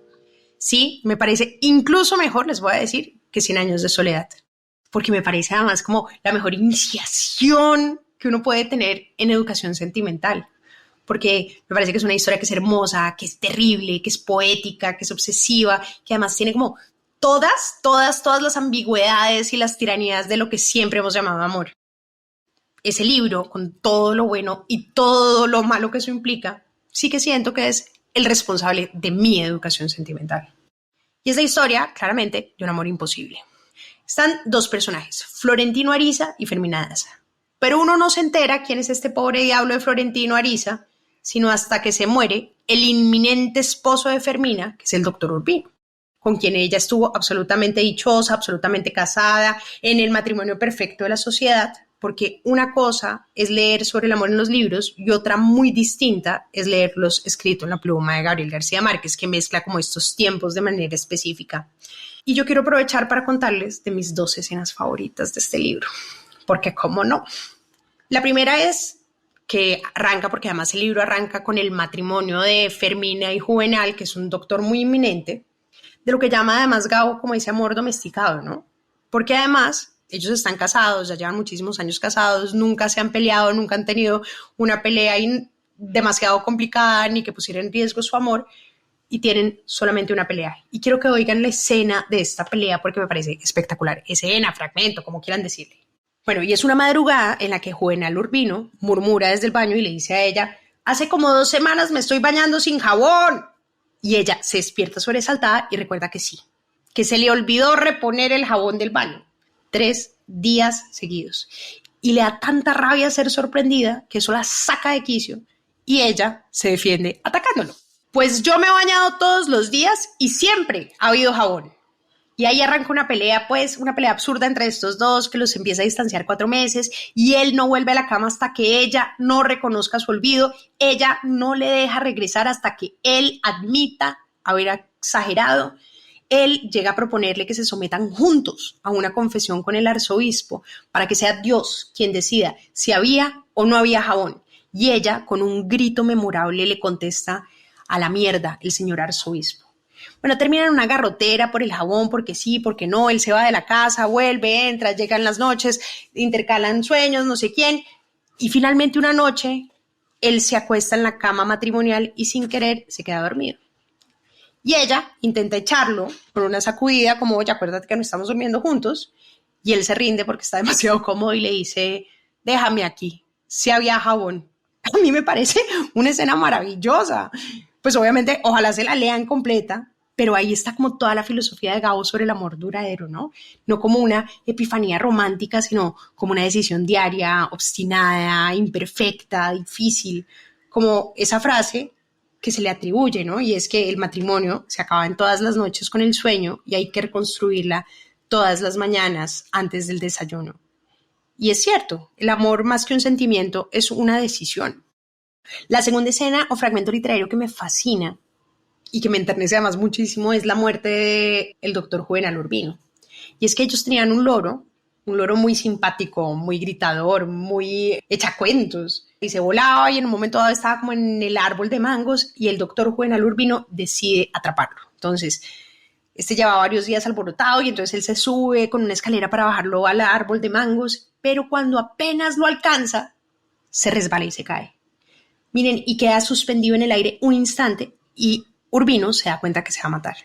Sí, me parece incluso mejor, les voy a decir, que 100 años de soledad, porque me parece además como la mejor iniciación que uno puede tener en educación sentimental, porque me parece que es una historia que es hermosa, que es terrible, que es poética, que es obsesiva, que además tiene como todas las ambigüedades y las tiranías de lo que siempre hemos llamado amor. Ese libro, con todo lo bueno y todo lo malo que eso implica, sí que siento que es el responsable de mi educación sentimental. Y es la historia, claramente, de un amor imposible. Están dos personajes, Florentino Ariza y Fermina Daza. Pero uno no se entera quién es este pobre diablo de Florentino Ariza, sino hasta que se muere el inminente esposo de Fermina, que es el doctor Urbino, con quien ella estuvo absolutamente dichosa, absolutamente casada, en el matrimonio perfecto de la sociedad, porque una cosa es leer sobre el amor en los libros y otra muy distinta es leerlos escritos en la pluma de Gabriel García Márquez, que mezcla como estos tiempos de manera específica. Y yo quiero aprovechar para contarles de mis 2 escenas favoritas de este libro, porque cómo no. La primera es que arranca, porque además el libro arranca con el matrimonio de Fermina y Juvenal, que es un doctor muy inminente, de lo que llama además Gabo como ese amor domesticado, ¿no? Porque además ellos están casados, ya llevan muchísimos años casados, nunca se han peleado, nunca han tenido una pelea demasiado complicada ni que pusiera en riesgo su amor, y tienen solamente una pelea. Y quiero que oigan la escena de esta pelea porque me parece espectacular. Escena, fragmento, como quieran decirle. Bueno, y es una madrugada en la que Juvenal Urbino murmura desde el baño y le dice a ella: hace como 2 semanas me estoy bañando sin jabón. Y ella se despierta sobresaltada y recuerda que sí, que se le olvidó reponer el jabón del baño 3 días seguidos. Y le da tanta rabia ser sorprendida que eso la saca de quicio y ella se defiende atacándolo. Pues yo me he bañado todos los días y siempre ha habido jabón. Y ahí arranca una pelea, pues una pelea absurda entre estos dos, que los empieza a distanciar 4 meses y él no vuelve a la cama hasta que ella no reconozca su olvido. Ella no le deja regresar hasta que él admita haber exagerado. Él llega a proponerle que se sometan juntos a una confesión con el arzobispo para que sea Dios quien decida si había o no había jabón. Y ella, con un grito memorable, le contesta: a la mierda, el señor arzobispo. Bueno, terminan en una garrotera por el jabón, porque sí, porque no, él se va de la casa, vuelve, entra, llegan las noches, intercalan sueños, no sé quién, y finalmente una noche él se acuesta en la cama matrimonial y sin querer se queda dormido. Y ella intenta echarlo con una sacudida, como: oye, acuérdate que no estamos durmiendo juntos, y él se rinde porque está demasiado cómodo y le dice: déjame aquí, si había jabón. A mí me parece una escena maravillosa. Pues obviamente, ojalá se la lean completa, pero ahí está como toda la filosofía de Gabo sobre el amor duradero, ¿no? No como una epifanía romántica, sino como una decisión diaria, obstinada, imperfecta, difícil, como esa frase que se le atribuye, ¿no? Y es que el matrimonio se acaba en todas las noches con el sueño y hay que reconstruirla todas las mañanas antes del desayuno. Y es cierto, el amor más que un sentimiento es una decisión. La segunda escena o fragmento literario que me fascina y que me enternece además muchísimo es la muerte del doctor Juvenal Urbino. Y es que ellos tenían un loro muy simpático, muy gritador, muy echacuentos, y se volaba y en un momento dado estaba como en el árbol de mangos y el doctor Juvenal Urbino decide atraparlo. Entonces, lleva varios días alborotado y entonces él se sube con una escalera para bajarlo al árbol de mangos, pero cuando apenas lo alcanza, se resbala y se cae. Miren, y queda suspendido en el aire un instante y Urbino se da cuenta que se va a matar.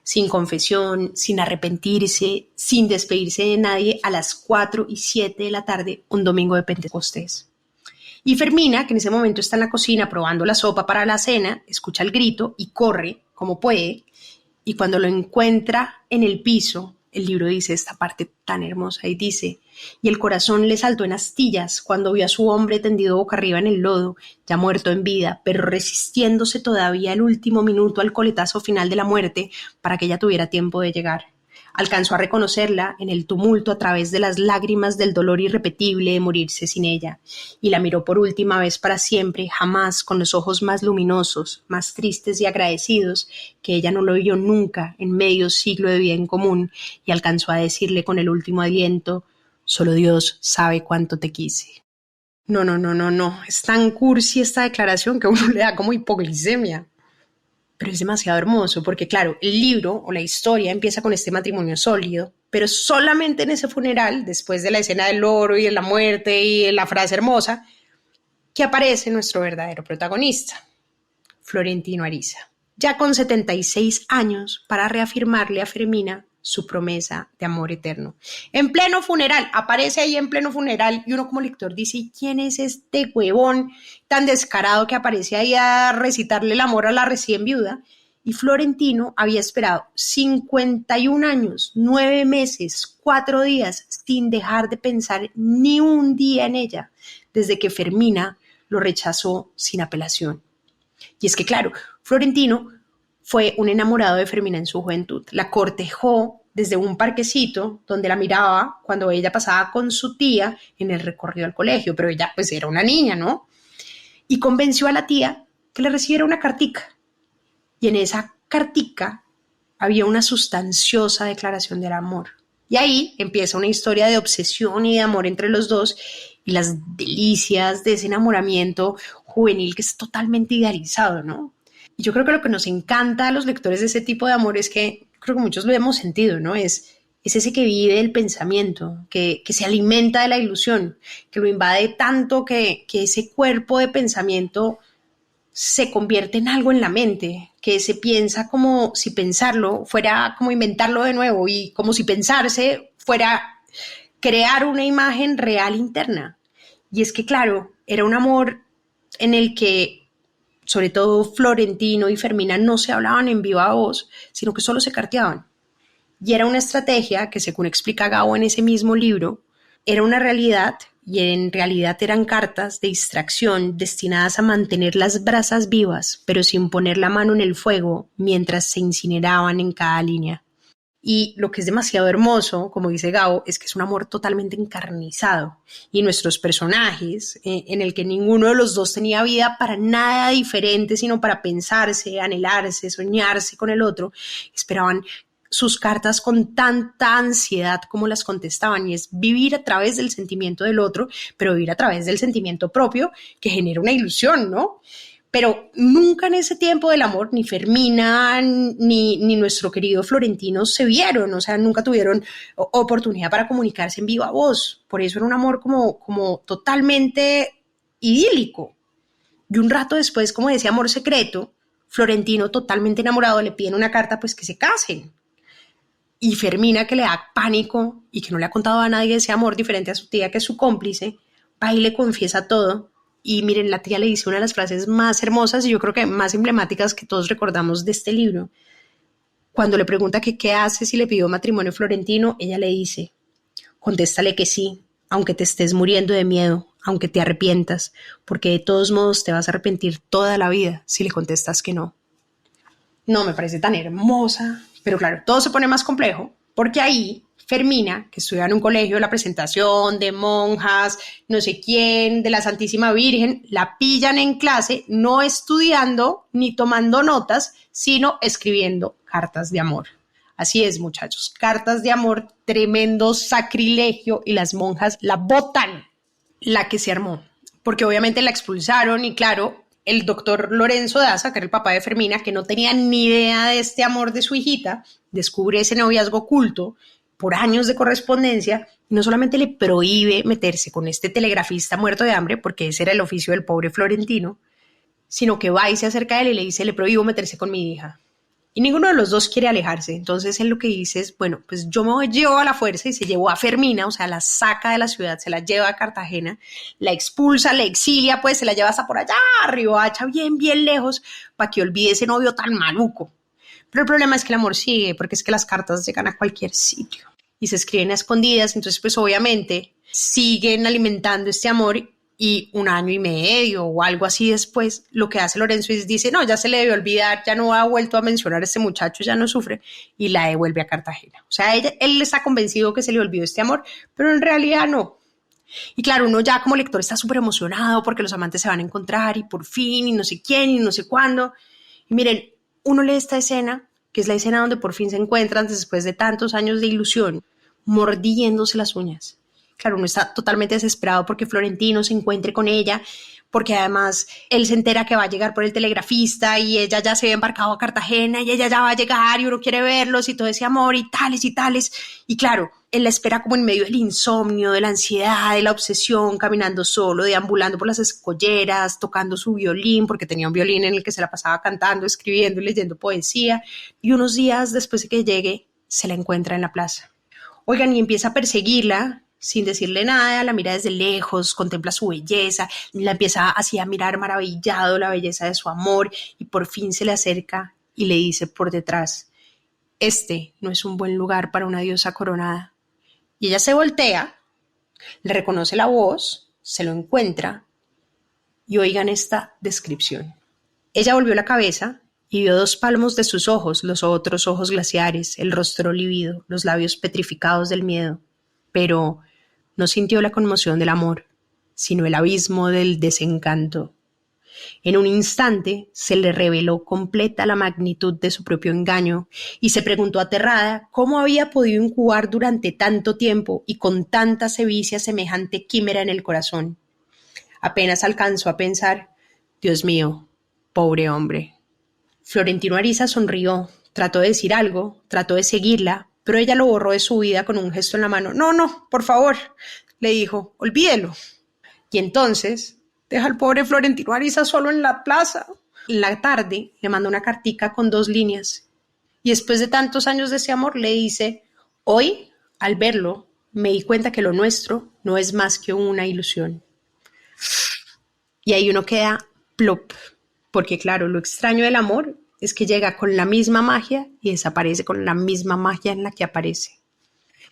Sin confesión, sin arrepentirse, sin despedirse de nadie, a las 4:07 de la tarde, un domingo de Pentecostés. Y Fermina, que en ese momento está en la cocina probando la sopa para la cena, escucha el grito y corre como puede. Y cuando lo encuentra en el piso, el libro dice esta parte tan hermosa y dice: y el corazón le saltó en astillas cuando vio a su hombre tendido boca arriba en el lodo, ya muerto en vida, pero resistiéndose todavía el último minuto al coletazo final de la muerte para que ella tuviera tiempo de llegar. Alcanzó a reconocerla en el tumulto a través de las lágrimas del dolor irrepetible de morirse sin ella, y la miró por última vez para siempre, jamás con los ojos más luminosos, más tristes y agradecidos, que ella no lo vio nunca en medio siglo de vida en común, y alcanzó a decirle con el último aliento: solo Dios sabe cuánto te quise. No, es tan cursi esta declaración que a uno le da como hipoglicemia. Pero es demasiado hermoso porque, claro, el libro o la historia empieza con este matrimonio sólido, pero solamente en ese funeral, después de la escena del loro y de la muerte y de la frase hermosa, que aparece nuestro verdadero protagonista, Florentino Ariza, ya con 76 años, para reafirmarle a Fermina su promesa de amor eterno. En pleno funeral, aparece ahí en pleno funeral, y uno como lector dice: ¿quién es este huevón tan descarado que aparece ahí a recitarle el amor a la recién viuda? Y Florentino había esperado 51 años, 9 meses, 4 días, sin dejar de pensar ni un día en ella, desde que Fermina lo rechazó sin apelación. Y es que, claro, Florentino fue un enamorado de Fermina en su juventud. La cortejó desde un parquecito donde la miraba cuando ella pasaba con su tía en el recorrido al colegio, pero ella pues era una niña, ¿no? Y convenció a la tía que le recibiera una cartica. Y en esa cartica había una sustanciosa declaración del amor. Y ahí empieza una historia de obsesión y de amor entre los dos y las delicias de ese enamoramiento juvenil que es totalmente idealizado, ¿no? Y yo creo que lo que nos encanta a los lectores de ese tipo de amor es que, creo que muchos lo hemos sentido, ¿no? Es ese que vive del pensamiento, que se alimenta de la ilusión, que lo invade tanto que ese cuerpo de pensamiento se convierte en algo en la mente, que se piensa como si pensarlo fuera como inventarlo de nuevo, y como si pensarse fuera crear una imagen real interna. Y es que, claro, era un amor en el que sobre todo Florentino y Fermina no se hablaban en viva voz, sino que solo se carteaban. Y era una estrategia que, según explica Gabo en ese mismo libro, era una realidad, y en realidad eran cartas de distracción destinadas a mantener las brasas vivas, pero sin poner la mano en el fuego mientras se incineraban en cada línea. Y lo que es demasiado hermoso, como dice Gabo, es que es un amor totalmente encarnizado. Y nuestros personajes, en el que ninguno de los dos tenía vida para nada diferente, sino para pensarse, anhelarse, soñarse con el otro, esperaban sus cartas con tanta ansiedad como las contestaban. Y es vivir a través del sentimiento del otro, pero vivir a través del sentimiento propio, que genera una ilusión, ¿no? Pero nunca en ese tiempo del amor, ni Fermina ni nuestro querido Florentino se vieron, o sea, nunca tuvieron oportunidad para comunicarse en viva voz. Por eso era un amor como totalmente idílico. Y un rato después, como decía Amor Secreto, Florentino, totalmente enamorado, le piden una carta pues que se casen. Y Fermina, que le da pánico y que no le ha contado a nadie ese amor, diferente a su tía, que es su cómplice, va y le confiesa todo. Y miren, la tía le dice una de las frases más hermosas y yo creo que más emblemáticas que todos recordamos de este libro. Cuando le pregunta que qué hace si le pidió matrimonio a Florentino, ella le dice: contéstale que sí, aunque te estés muriendo de miedo, aunque te arrepientas, porque de todos modos te vas a arrepentir toda la vida si le contestas que no. No, me parece tan hermosa, pero claro, todo se pone más complejo, porque ahí Fermina, que estudia en un colegio, la presentación de monjas, no sé quién, de la Santísima Virgen, la pillan en clase, no estudiando ni tomando notas, sino escribiendo cartas de amor. Así es, muchachos, cartas de amor, tremendo sacrilegio, y las monjas la botan, la que se armó, porque obviamente la expulsaron. Y claro, el doctor Lorenzo Daza, que era el papá de Fermina, que no tenía ni idea de este amor de su hijita, descubre ese noviazgo oculto por años de correspondencia, y no solamente le prohíbe meterse con este telegrafista muerto de hambre, porque ese era el oficio del pobre Florentino, sino que va y se acerca a él y le dice: le prohíbo meterse con mi hija. Y ninguno de los dos quiere alejarse. Entonces él lo que dice es, bueno, pues yo me llevo a la fuerza, y se llevó a Fermina, o sea, la saca de la ciudad, se la lleva a Cartagena, la expulsa, la exilia, pues se la lleva hasta por allá, Riohacha, bien, bien lejos, para que olvide ese novio tan maluco. Pero el problema es que el amor sigue, porque es que las cartas llegan a cualquier sitio y se escriben a escondidas. Entonces, pues obviamente siguen alimentando este amor, y 1 año y medio o algo así después, lo que hace Lorenzo es dice, no, ya se le debió olvidar, ya no ha vuelto a mencionar a este muchacho, ya no sufre, y la devuelve a Cartagena. O sea, él está convencido que se le olvidó este amor, pero en realidad no. Y claro, uno ya como lector está súper emocionado porque los amantes se van a encontrar y por fin, y no sé quién, y no sé cuándo. Y miren, uno lee esta escena, que es la escena donde por fin se encuentran después de tantos años de ilusión, mordiéndose las uñas. Claro, uno está totalmente desesperado porque Florentino se encuentre con ella, porque además él se entera que va a llegar por el telegrafista y ella ya se había embarcado a Cartagena y ella ya va a llegar y uno quiere verlos y todo ese amor y tales y tales. Y claro, él la espera como en medio del insomnio, de la ansiedad, de la obsesión, caminando solo, deambulando por las escolleras, tocando su violín, porque tenía un violín en el que se la pasaba cantando, escribiendo y leyendo poesía. Y unos días después de que llegue, se la encuentra en la plaza. Oigan, y empieza a perseguirla, sin decirle nada, la mira desde lejos, contempla su belleza, la empieza así a mirar maravillado la belleza de su amor, y por fin se le acerca y le dice por detrás, este no es un buen lugar para una diosa coronada. Y ella se voltea, le reconoce la voz, se lo encuentra, y oigan esta descripción. Ella volvió la cabeza y vio 2 palmos de sus ojos, los otros ojos glaciares, el rostro lívido, los labios petrificados del miedo, pero no sintió la conmoción del amor, sino el abismo del desencanto. En un instante se le reveló completa la magnitud de su propio engaño y se preguntó aterrada cómo había podido incubar durante tanto tiempo y con tanta sevicia semejante quimera en el corazón. Apenas alcanzó a pensar, Dios mío, pobre hombre. Florentino Ariza sonrió, trató de decir algo, trató de seguirla, pero ella lo borró de su vida con un gesto en la mano. No, por favor, le dijo, olvídelo. Y entonces deja al pobre Florentino Ariza solo en la plaza. En la tarde le manda una cartica con 2 líneas. Y después de tantos años de ese amor le dice, hoy, al verlo, me di cuenta que lo nuestro no es más que una ilusión. Y ahí uno queda plop, porque claro, lo extraño del amor es que llega con la misma magia y desaparece con la misma magia en la que aparece.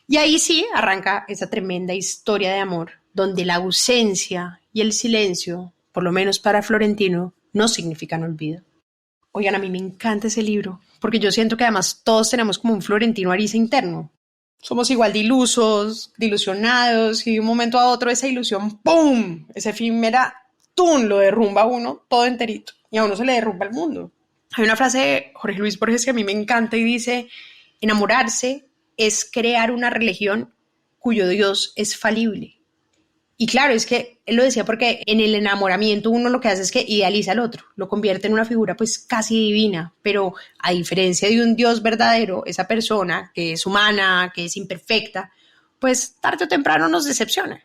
Y ahí sí arranca esa tremenda historia de amor, donde la ausencia y el silencio, por lo menos para Florentino, no significan olvido. Oigan, a mí me encanta ese libro, porque yo siento que además todos tenemos como un Florentino Ariza interno. Somos igual de ilusos, de ilusionados, y de un momento a otro esa ilusión, ¡pum!, esa efímera, ¡tum!, lo derrumba a uno todo enterito, y a uno se le derrumba el mundo. Hay una frase de Jorge Luis Borges que a mí me encanta y dice, enamorarse es crear una religión cuyo Dios es falible. Y claro, es que él lo decía porque en el enamoramiento uno lo que hace es que idealiza al otro, lo convierte en una figura pues casi divina, pero a diferencia de un Dios verdadero, esa persona que es humana, que es imperfecta, pues tarde o temprano nos decepciona.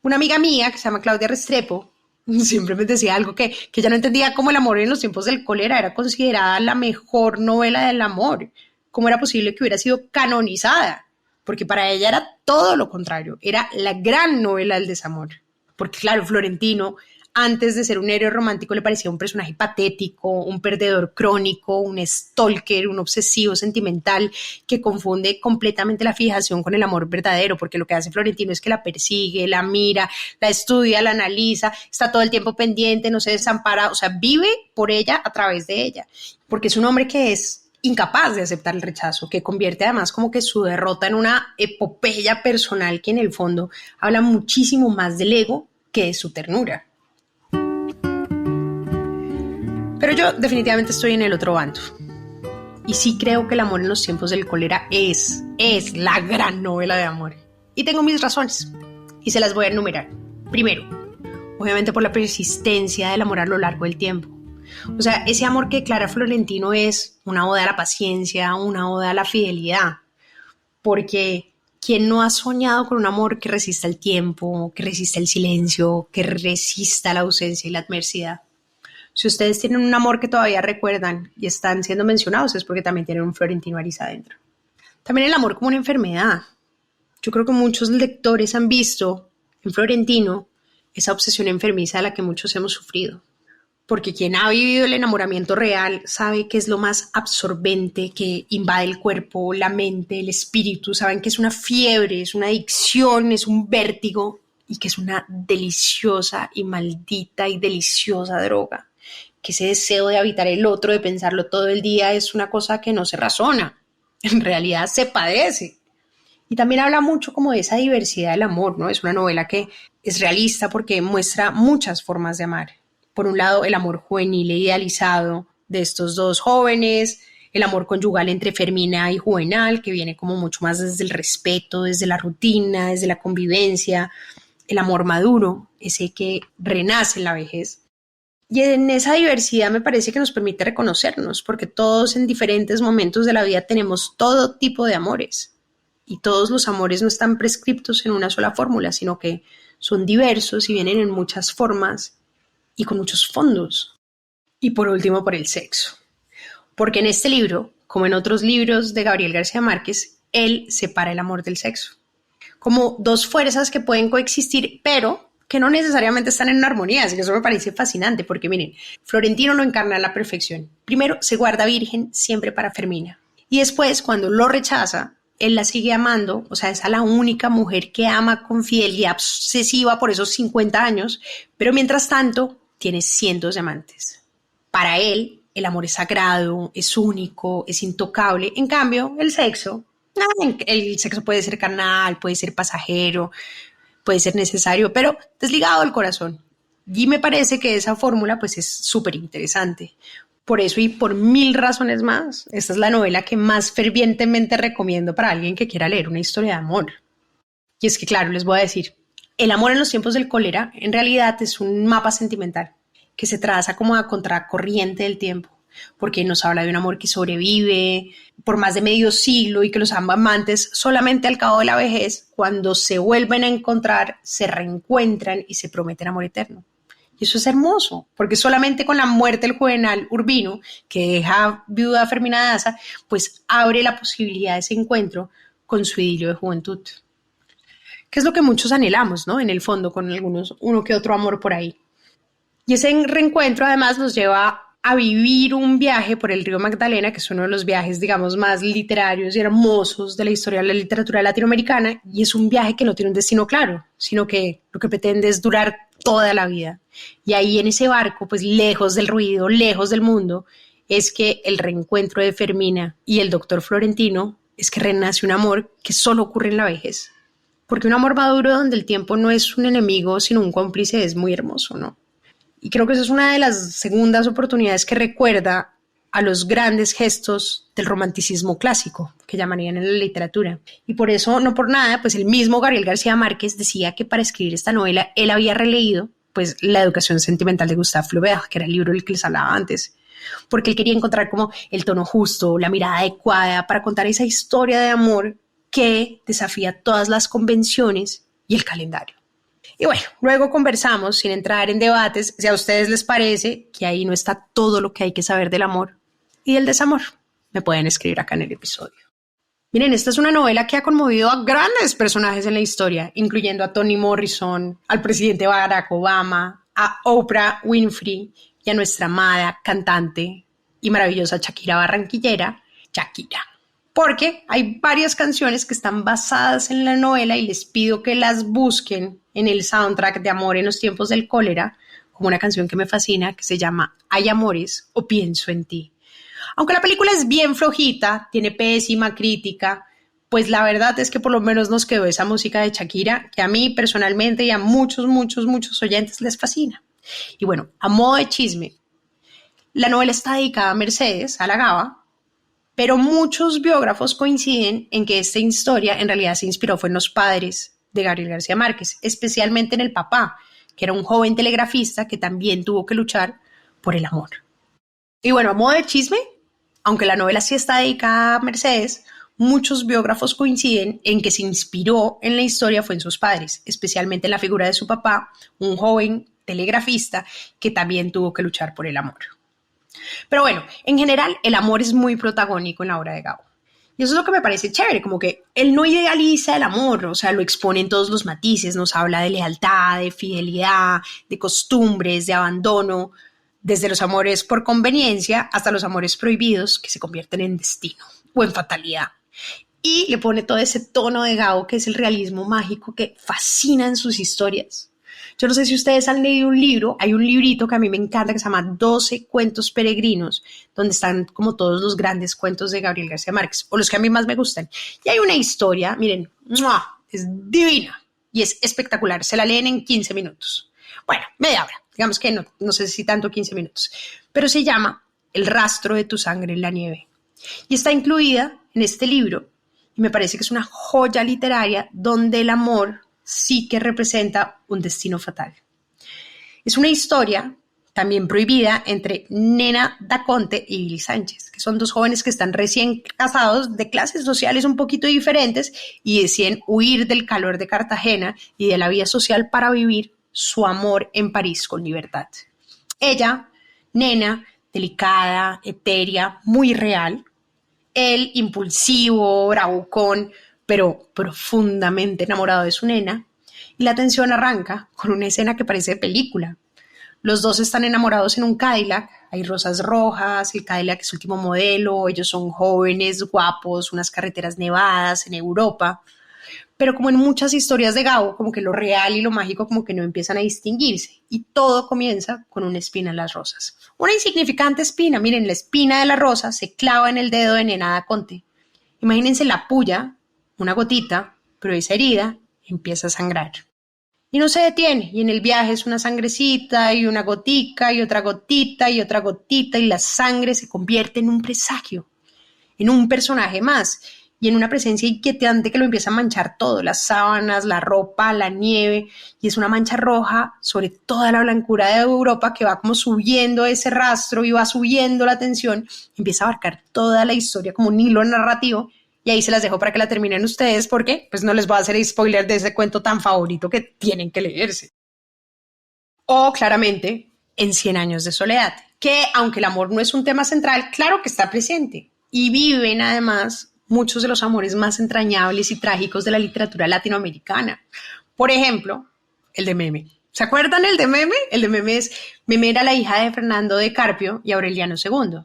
Una amiga mía que se llama Claudia Restrepo siempre me decía algo que ella no entendía, cómo El amor en los tiempos del cólera era considerada la mejor novela del amor, cómo era posible que hubiera sido canonizada, porque para ella era todo lo contrario, era la gran novela del desamor, porque claro, Florentino, antes de ser un héroe romántico, le parecía un personaje patético, un perdedor crónico, un stalker, un obsesivo sentimental que confunde completamente la fijación con el amor verdadero, porque lo que hace Florentino es que la persigue, la mira, la estudia, la analiza, está todo el tiempo pendiente, no se desampara, o sea, vive por ella a través de ella, porque es un hombre que es incapaz de aceptar el rechazo, que convierte además como que su derrota en una epopeya personal que en el fondo habla muchísimo más del ego que de su ternura. Pero yo definitivamente estoy en el otro bando. Y sí creo que El amor en los tiempos del cólera es la gran novela de amor. Y tengo mis razones. Y se las voy a enumerar. Primero, obviamente por la persistencia del amor a lo largo del tiempo. O sea, ese amor que declara Florentino es una oda a la paciencia, una oda a la fidelidad. Porque ¿quién no ha soñado con un amor que resista el tiempo, que resista el silencio, que resista la ausencia y la adversidad? Si ustedes tienen un amor que todavía recuerdan y están siendo mencionados, es porque también tienen un Florentino Ariza adentro. También el amor como una enfermedad. Yo creo que muchos lectores han visto en Florentino esa obsesión enfermiza de la que muchos hemos sufrido. Porque quien ha vivido el enamoramiento real sabe que es lo más absorbente, que invade el cuerpo, la mente, el espíritu. Saben que es una fiebre, es una adicción, es un vértigo y que es una deliciosa y maldita y deliciosa droga. Que ese deseo de habitar el otro, de pensarlo todo el día, es una cosa que no se razona. En realidad se padece. Y también habla mucho como de esa diversidad del amor, ¿no? Es una novela que es realista porque muestra muchas formas de amar. Por un lado, el amor juvenil e idealizado de estos dos jóvenes, el amor conyugal entre Fermina y Juvenal, que viene como mucho más desde el respeto, desde la rutina, desde la convivencia, el amor maduro, ese que renace en la vejez. Y en esa diversidad me parece que nos permite reconocernos, porque todos en diferentes momentos de la vida tenemos todo tipo de amores. Y todos los amores no están prescriptos en una sola fórmula, sino que son diversos y vienen en muchas formas y con muchos fondos. Y por último, por el sexo. Porque en este libro, como en otros libros de Gabriel García Márquez, él separa el amor del sexo. Como dos fuerzas que pueden coexistir, pero que no necesariamente están en una armonía. Así que eso me parece fascinante, porque miren, Florentino lo encarna a la perfección. Primero, se guarda virgen siempre para Fermina. Y después, cuando lo rechaza, él la sigue amando, o sea, es a la única mujer que ama con fidelidad obsesiva por esos 50 años, pero mientras tanto, tiene cientos de amantes. Para él, el amor es sagrado, es único, es intocable. En cambio, el sexo puede ser carnal, puede ser pasajero, puede ser necesario, pero desligado del corazón. Y me parece que esa fórmula pues es súper interesante. Por eso y por 1000 razones más, esta es la novela que más fervientemente recomiendo para alguien que quiera leer una historia de amor. Y es que, claro, les voy a decir, el amor en los tiempos del cólera en realidad es un mapa sentimental que se traza como a contracorriente del tiempo, porque nos habla de un amor que sobrevive por más de medio siglo y que los amantes solamente al cabo de la vejez, cuando se vuelven a encontrar, se reencuentran y se prometen amor eterno. Y eso es hermoso, porque solamente con la muerte del Juvenal Urbino, que deja viuda a Fermina Daza, pues abre la posibilidad de ese encuentro con su idilio de juventud. Que es lo que muchos anhelamos, ¿no? En el fondo, con uno que otro amor por ahí. Y ese reencuentro además nos lleva a vivir un viaje por el río Magdalena, que es uno de los viajes, digamos, más literarios y hermosos de la historia de la literatura latinoamericana, y es un viaje que no tiene un destino claro, sino que lo que pretende es durar toda la vida. Y ahí en ese barco, pues lejos del ruido, lejos del mundo, es que el reencuentro de Fermina y el doctor Florentino es que renace un amor que solo ocurre en la vejez. Porque un amor maduro donde el tiempo no es un enemigo, sino un cómplice, es muy hermoso, ¿no? Y creo que esa es una de las segundas oportunidades que recuerda a los grandes gestos del romanticismo clásico, que llamarían en la literatura. Y por eso, no por nada, pues el mismo Gabriel García Márquez decía que para escribir esta novela él había releído pues La educación sentimental de Gustave Flaubert, que era el libro del que les hablaba antes, porque él quería encontrar como el tono justo, la mirada adecuada para contar esa historia de amor que desafía todas las convenciones y el calendario. Y bueno, luego conversamos, sin entrar en debates, si a ustedes les parece que ahí no está todo lo que hay que saber del amor y del desamor. Me pueden escribir acá en el episodio. Miren, esta es una novela que ha conmovido a grandes personajes en la historia, incluyendo a Toni Morrison, al presidente Barack Obama, a Oprah Winfrey y a nuestra amada cantante y maravillosa Shakira barranquillera, Shakira. Porque hay varias canciones que están basadas en la novela y les pido que las busquen en el soundtrack de Amor en los tiempos del cólera, como una canción que me fascina que se llama Hay amores o pienso en ti. Aunque la película es bien flojita, tiene pésima crítica, pues la verdad es que por lo menos nos quedó esa música de Shakira que a mí personalmente y a muchos oyentes les fascina. Y bueno, a modo de chisme, la novela está dedicada a Mercedes, a la Gaba, pero muchos biógrafos coinciden en que esta historia en realidad se inspiró fue en los padres de Gabriel García Márquez, especialmente en el papá, que era un joven telegrafista que también tuvo que luchar por el amor. Y bueno, a modo de chisme, aunque la novela sí está dedicada a Mercedes, muchos biógrafos coinciden en que se inspiró en la historia fue en sus padres, especialmente en la figura de su papá, un joven telegrafista que también tuvo que luchar por el amor. Pero bueno, en general el amor es muy protagónico en la obra de Gabo. Y eso es lo que me parece chévere, como que él no idealiza el amor, o sea, lo expone en todos los matices, nos habla de lealtad, de fidelidad, de costumbres, de abandono, desde los amores por conveniencia hasta los amores prohibidos que se convierten en destino o en fatalidad. Y le pone todo ese tono de Gabo que es el realismo mágico que fascina en sus historias. Yo no sé si ustedes han leído un libro, hay un librito que a mí me encanta que se llama 12 cuentos peregrinos, donde están como todos los grandes cuentos de Gabriel García Márquez, o los que a mí más me gustan. Y hay una historia, miren, ¡mua!, es divina y es espectacular, se la leen en 15 minutos. Bueno, media hora, digamos que no sé si tanto 15 minutos, pero se llama El rastro de tu sangre en la nieve. Y está incluida en este libro y me parece que es una joya literaria donde el amor sí que representa un destino fatal. Es una historia también prohibida entre Nena Daconte y Billy Sánchez, que son dos jóvenes que están recién casados de clases sociales un poquito diferentes y deciden huir del calor de Cartagena y de la vida social para vivir su amor en París con libertad. Ella, Nena, delicada, etérea, muy real. Él, impulsivo, bravucón, pero profundamente enamorado de su nena, y la tensión arranca con una escena que parece de película. Los dos están enamorados en un Cadillac, hay rosas rojas, el Cadillac es último modelo, ellos son jóvenes, guapos, unas carreteras nevadas en Europa, pero como en muchas historias de Gabo, como que lo real y lo mágico como que no empiezan a distinguirse, y todo comienza con una espina en las rosas. Una insignificante espina, miren, la espina de la rosa se clava en el dedo de Nena Daconte. Imagínense la puya, una gotita, pero esa herida empieza a sangrar. Y no se detiene, y en el viaje es una sangrecita, y una gotica, y otra gotita, y otra gotita, y la sangre se convierte en un presagio, en un personaje más, y en una presencia inquietante que lo empieza a manchar todo, las sábanas, la ropa, la nieve, y es una mancha roja sobre toda la blancura de Europa que va como subiendo ese rastro y va subiendo la tensión, empieza a abarcar toda la historia como un hilo narrativo. Y ahí se las dejo para que la terminen ustedes porque pues no les voy a hacer spoiler de ese cuento tan favorito que tienen que leerse. O claramente en 100 años de soledad, que aunque el amor no es un tema central, claro que está presente. Y viven además muchos de los amores más entrañables y trágicos de la literatura latinoamericana. Por ejemplo, el de Meme. ¿Se acuerdan el de Meme? El de Meme era la hija de Fernando de Carpio y Aureliano II.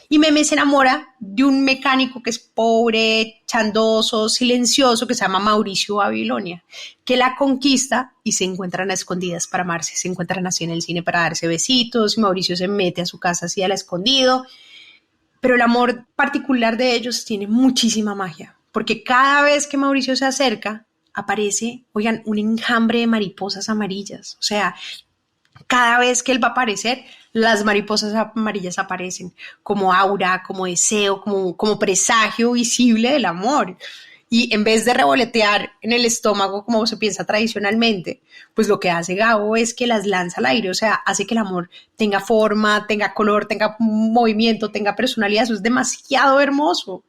Y Meme se enamora de un mecánico que es pobre, chandoso, silencioso, que se llama Mauricio Babilonia, que la conquista y se encuentran a escondidas para amarse. Se encuentran así en el cine para darse besitos y Mauricio se mete a su casa así a la escondido. Pero el amor particular de ellos tiene muchísima magia, porque cada vez que Mauricio se acerca, aparece, oigan, un enjambre de mariposas amarillas. O sea, cada vez que él va a aparecer, las mariposas amarillas aparecen como aura, como deseo, como presagio visible del amor. Y en vez de revolotear en el estómago como se piensa tradicionalmente, pues lo que hace Gabo es que las lanza al aire, o sea, hace que el amor tenga forma, tenga color, tenga movimiento, tenga personalidad. Eso es demasiado hermoso.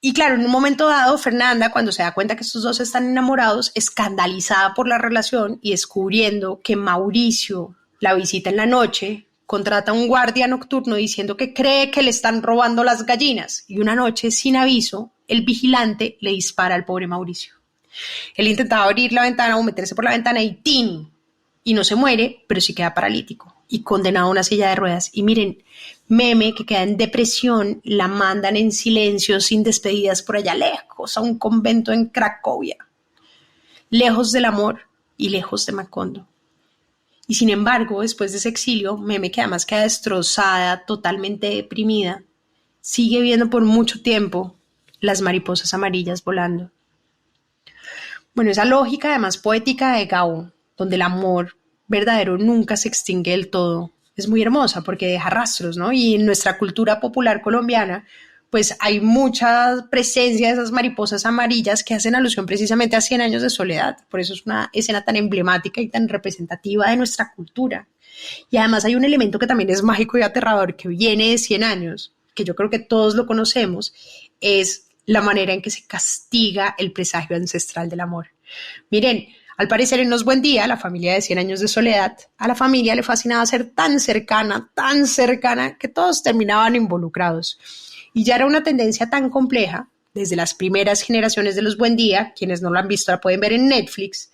Y claro, en un momento dado, Fernanda, cuando se da cuenta que estos dos están enamorados, escandalizada por la relación y descubriendo que Mauricio la visita en la noche, contrata a un guardia nocturno diciendo que cree que le están robando las gallinas. Y una noche, sin aviso, el vigilante le dispara al pobre Mauricio. Él intentaba abrir la ventana o meterse por la ventana y ¡tin! Y no se muere, pero sí queda paralítico y condenado a una silla de ruedas. Y miren, Meme, que queda en depresión, la mandan en silencio, sin despedidas, por allá lejos, a un convento en Cracovia, lejos del amor y lejos de Macondo. Y sin embargo, después de ese exilio, Meme, que además queda destrozada, totalmente deprimida, sigue viendo por mucho tiempo las mariposas amarillas volando. Bueno, esa lógica además poética de Gabo, donde el amor verdadero nunca se extingue del todo, es muy hermosa porque deja rastros, ¿no? Y en nuestra cultura popular colombiana, pues hay mucha presencia de esas mariposas amarillas que hacen alusión precisamente a 100 años de soledad. Por eso es una escena tan emblemática y tan representativa de nuestra cultura. Y además hay un elemento que también es mágico y aterrador que viene de 100 años, que yo creo que todos lo conocemos, es la manera en que se castiga el presagio ancestral del amor. Miren, Al parecer en Los Buendía, la familia de 100 años de soledad, a la familia le fascinaba ser tan cercana, que todos terminaban involucrados. Y ya era una tendencia tan compleja, desde las primeras generaciones de Los Buendía, quienes no lo han visto la pueden ver en Netflix,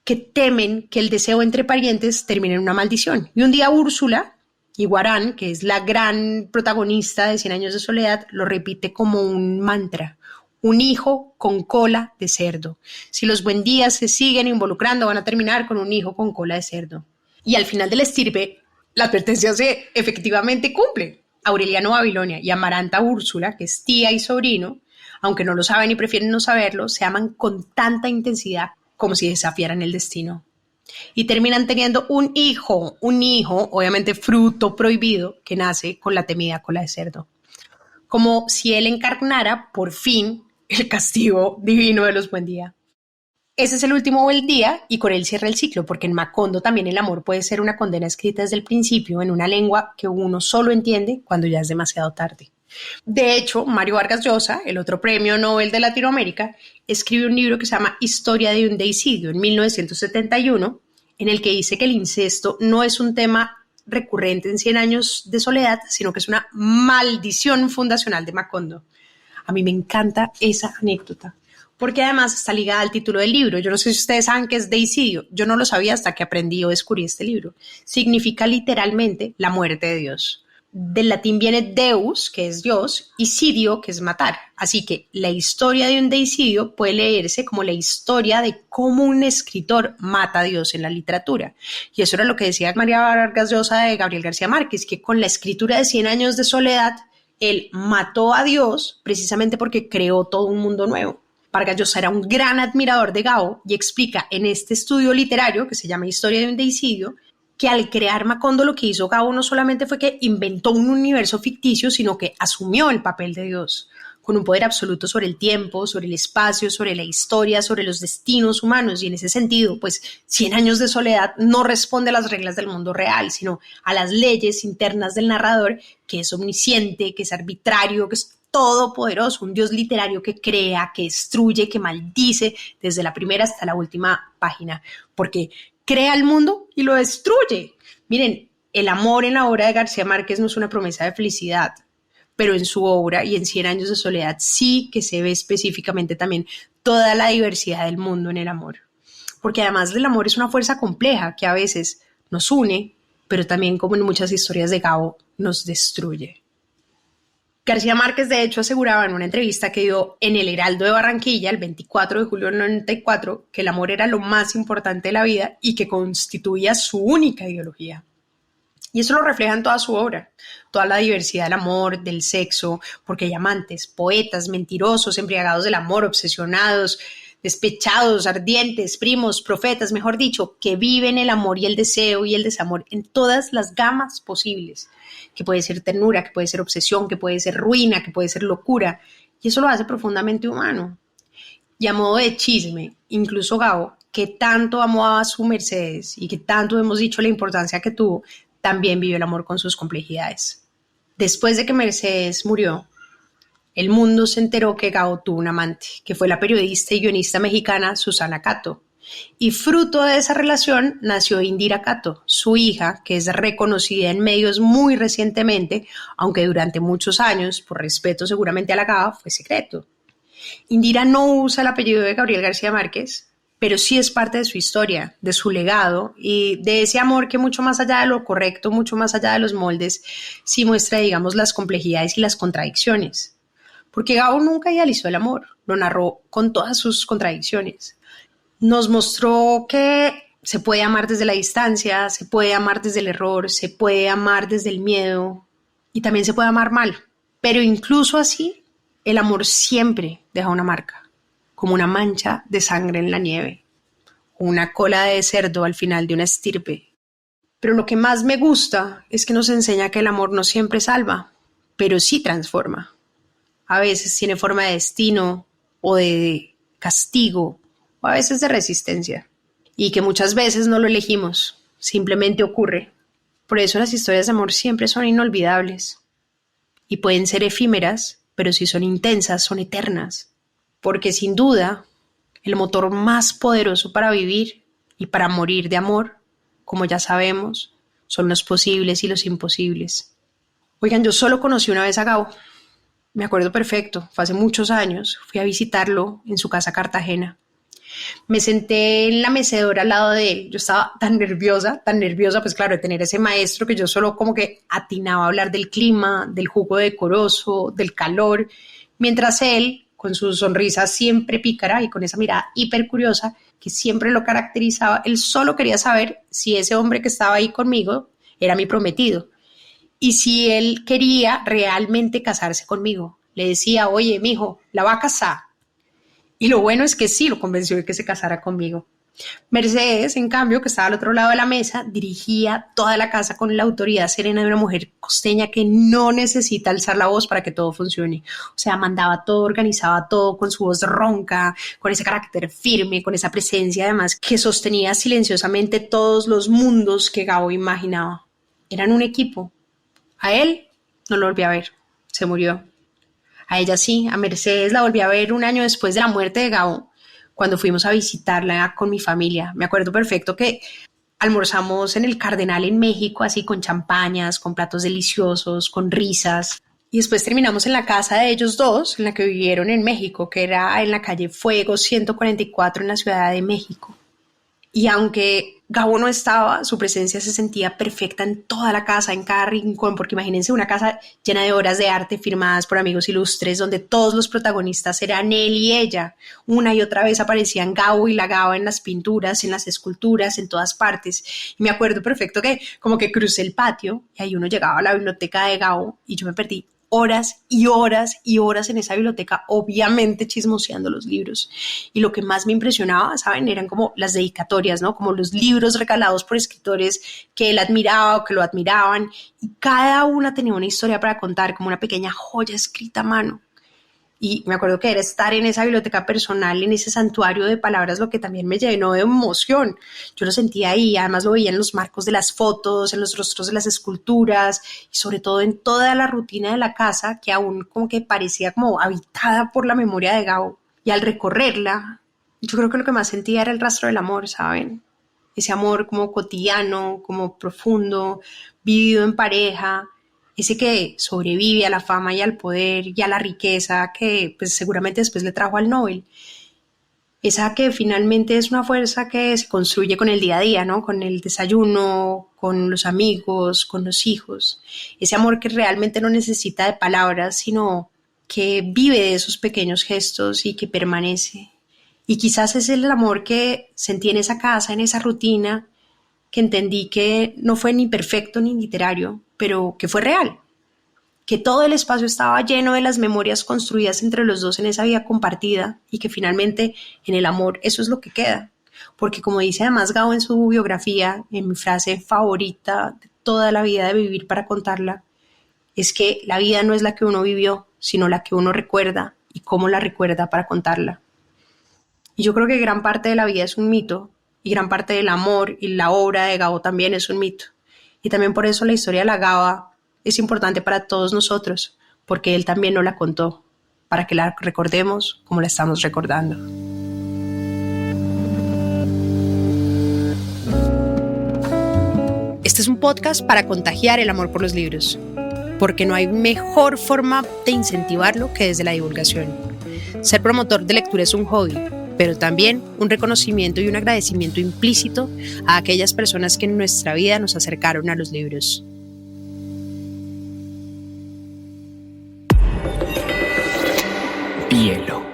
que temen que el deseo entre parientes termine en una maldición. Y un día Úrsula Iguarán, que es la gran protagonista de 100 años de soledad, lo repite como un mantra: un hijo con cola de cerdo. Si los Buendía se siguen involucrando, van a terminar con un hijo con cola de cerdo. Y al final del estirpe, la advertencia se efectivamente cumple. Aureliano Babilonia y Amaranta Úrsula, que es tía y sobrino, aunque no lo saben y prefieren no saberlo, se aman con tanta intensidad como si desafiaran el destino. Y terminan teniendo un hijo, obviamente fruto prohibido, que nace con la temida cola de cerdo. Como si él encarnara, por fin, el castigo divino de los Buendía. Ese es el último Buendía y con él cierra el ciclo, porque en Macondo también el amor puede ser una condena escrita desde el principio en una lengua que uno solo entiende cuando ya es demasiado tarde. De hecho, Mario Vargas Llosa, el otro premio Nobel de Latinoamérica, escribe un libro que se llama Historia de un deicidio en 1971, en el que dice que el incesto no es un tema recurrente en 100 años de soledad, sino que es una maldición fundacional de Macondo. A mí me encanta esa anécdota, porque además está ligada al título del libro. Yo no sé si ustedes saben qué es deicidio, yo no lo sabía hasta que aprendí o descubrí este libro. Significa literalmente la muerte de Dios. Del latín viene deus, que es Dios, y sidio, que es matar. Así que la historia de un deicidio puede leerse como la historia de cómo un escritor mata a Dios en la literatura. Y eso era lo que decía María Vargas Llosa de Gabriel García Márquez, que con la escritura de 100 años de soledad, él mató a Dios precisamente porque creó todo un mundo nuevo. Vargas Llosa era un gran admirador de Gao y explica en este estudio literario, que se llama Historia de un deicidio, que al crear Macondo lo que hizo Gabo no solamente fue que inventó un universo ficticio, sino que asumió el papel de Dios, con un poder absoluto sobre el tiempo, sobre el espacio, sobre la historia, sobre los destinos humanos. Y en ese sentido, pues 100 años de soledad no responde a las reglas del mundo real, sino a las leyes internas del narrador, que es omnisciente, que es arbitrario, que es todopoderoso, un Dios literario que crea, que destruye, que maldice desde la primera hasta la última página, porque crea el mundo y lo destruye. Miren, el amor en la obra de García Márquez no es una promesa de felicidad, pero en su obra y en 100 años de soledad sí que se ve específicamente también toda la diversidad del mundo en el amor. Porque además del amor es una fuerza compleja que a veces nos une, pero también, como en muchas historias de Gabo, nos destruye. García Márquez, de hecho, aseguraba en una entrevista que dio en El Heraldo de Barranquilla el 24 de julio del 94 que el amor era lo más importante de la vida y que constituía su única ideología. Y eso lo refleja en toda su obra, toda la diversidad del amor, del sexo, porque hay amantes, poetas, mentirosos, embriagados del amor, obsesionados, despechados, ardientes, primos, profetas, mejor dicho, que viven el amor y el deseo y el desamor en todas las gamas posibles, que puede ser ternura, que puede ser obsesión, que puede ser ruina, que puede ser locura, y eso lo hace profundamente humano. Y a modo de chisme, incluso Gabo, que tanto amó a su Mercedes y que tanto hemos dicho la importancia que tuvo, también vivió el amor con sus complejidades. Después de que Mercedes murió, el mundo se enteró que Gabo tuvo un amante, que fue la periodista y guionista mexicana Susana Cato. Y fruto de esa relación nació Indira Cato, su hija, que es reconocida en medios muy recientemente, aunque durante muchos años, por respeto seguramente a la Gaba, fue secreto. Indira no usa el apellido de Gabriel García Márquez, pero sí es parte de su historia, de su legado y de ese amor que mucho más allá de lo correcto, mucho más allá de los moldes, sí muestra, digamos, las complejidades y las contradicciones. Porque Gabo nunca idealizó el amor, lo narró con todas sus contradicciones. Nos mostró que se puede amar desde la distancia, se puede amar desde el error, se puede amar desde el miedo y también se puede amar mal. Pero incluso así, el amor siempre deja una marca, como una mancha de sangre en la nieve, o una cola de cerdo al final de una estirpe. Pero lo que más me gusta es que nos enseña que el amor no siempre salva, pero sí transforma. A veces tiene forma de destino o de castigo, o a veces de resistencia. Y que muchas veces no lo elegimos, simplemente ocurre. Por eso las historias de amor siempre son inolvidables. Y pueden ser efímeras, pero si son intensas, son eternas. Porque sin duda, El motor más poderoso para vivir y para morir de amor, como ya sabemos, son los posibles y los imposibles. Oigan, yo solo conocí una vez a Gabo. Me acuerdo perfecto, fue hace muchos años. Fui a visitarlo en su casa Cartagena. Me senté en la mecedora al lado de él. Yo estaba tan nerviosa, pues claro, de tener ese maestro que yo solo como que atinaba a hablar del clima, del jugo decoroso, del calor, mientras él, con su sonrisa siempre pícara y con esa mirada hiper curiosa que siempre lo caracterizaba, él solo quería saber si ese hombre que estaba ahí conmigo era mi prometido y si él quería realmente casarse conmigo. Le decía, oye, mijo, la va a casar. Y lo bueno es que sí lo convenció de que se casara conmigo. Mercedes, en cambio, que estaba al otro lado de la mesa, dirigía toda la casa con la autoridad serena de una mujer costeña que no necesita alzar la voz para que todo funcione. O sea, mandaba todo, organizaba todo con su voz ronca, con ese carácter firme, con esa presencia además que sostenía silenciosamente todos los mundos que Gabo imaginaba. Eran un equipo. A él no lo volví a ver, se murió. A ella sí, a Mercedes la volví a ver un año después de la muerte de Gabo, cuando fuimos a visitarla con mi familia. Me acuerdo perfecto que almorzamos en el Cardenal en México, así con champañas, con platos deliciosos, con risas. Y después terminamos en la casa de ellos dos, en la que vivieron en México, que era en la calle Fuego 144 en la Ciudad de México. Y aunque Gabo no estaba, su presencia se sentía perfecta en toda la casa, en cada rincón, porque imagínense una casa llena de obras de arte firmadas por amigos ilustres, donde todos los protagonistas eran él y ella. Una y otra vez aparecían Gabo y la Gaba en las pinturas, en las esculturas, en todas partes. Y me acuerdo perfecto que como que crucé el patio y ahí uno llegaba a la biblioteca de Gabo y yo me perdí horas y horas y horas en esa biblioteca, obviamente chismoseando los libros. Y lo que más me impresionaba, ¿saben? Eran como las dedicatorias, ¿no? Como los libros regalados por escritores que él admiraba o que lo admiraban. Y cada una tenía una historia para contar, como una pequeña joya escrita a mano. Y me acuerdo que era estar en esa biblioteca personal, en ese santuario de palabras, lo que también me llenó de emoción. Yo lo sentía ahí, además lo veía en los marcos de las fotos, en los rostros de las esculturas y sobre todo en toda la rutina de la casa que aún como que parecía como habitada por la memoria de Gabo. Y al recorrerla, yo creo que lo que más sentía era el rastro del amor, ¿saben? Ese amor como cotidiano, como profundo, vivido en pareja, ese que sobrevive a la fama y al poder y a la riqueza que pues seguramente después le trajo al Nobel. Esa que finalmente es una fuerza que se construye con el día a día, ¿no? Con el desayuno, con los amigos, con los hijos. Ese amor que realmente no necesita de palabras, sino que vive de esos pequeños gestos y que permanece. Y quizás es el amor que sentí en esa casa, en esa rutina, que entendí que no fue ni perfecto ni literario, pero que fue real, que todo el espacio estaba lleno de las memorias construidas entre los dos en esa vida compartida y que finalmente en el amor eso es lo que queda. Porque como dice además Gabo en su biografía, en mi frase favorita de toda la vida de vivir para contarla, es que la vida no es la que uno vivió, sino la que uno recuerda y cómo la recuerda para contarla. Y yo creo que gran parte de la vida es un mito, y gran parte del amor y la obra de Gabo también es un mito. Y también por eso la historia de la Gaba es importante para todos nosotros, porque él también nos la contó, para que la recordemos como la estamos recordando. Este es un podcast para contagiar el amor por los libros, porque no hay mejor forma de incentivarlo que desde la divulgación. Ser promotor de lectura es un hobby, pero también un reconocimiento y un agradecimiento implícito a aquellas personas que en nuestra vida nos acercaron a los libros. Hielo.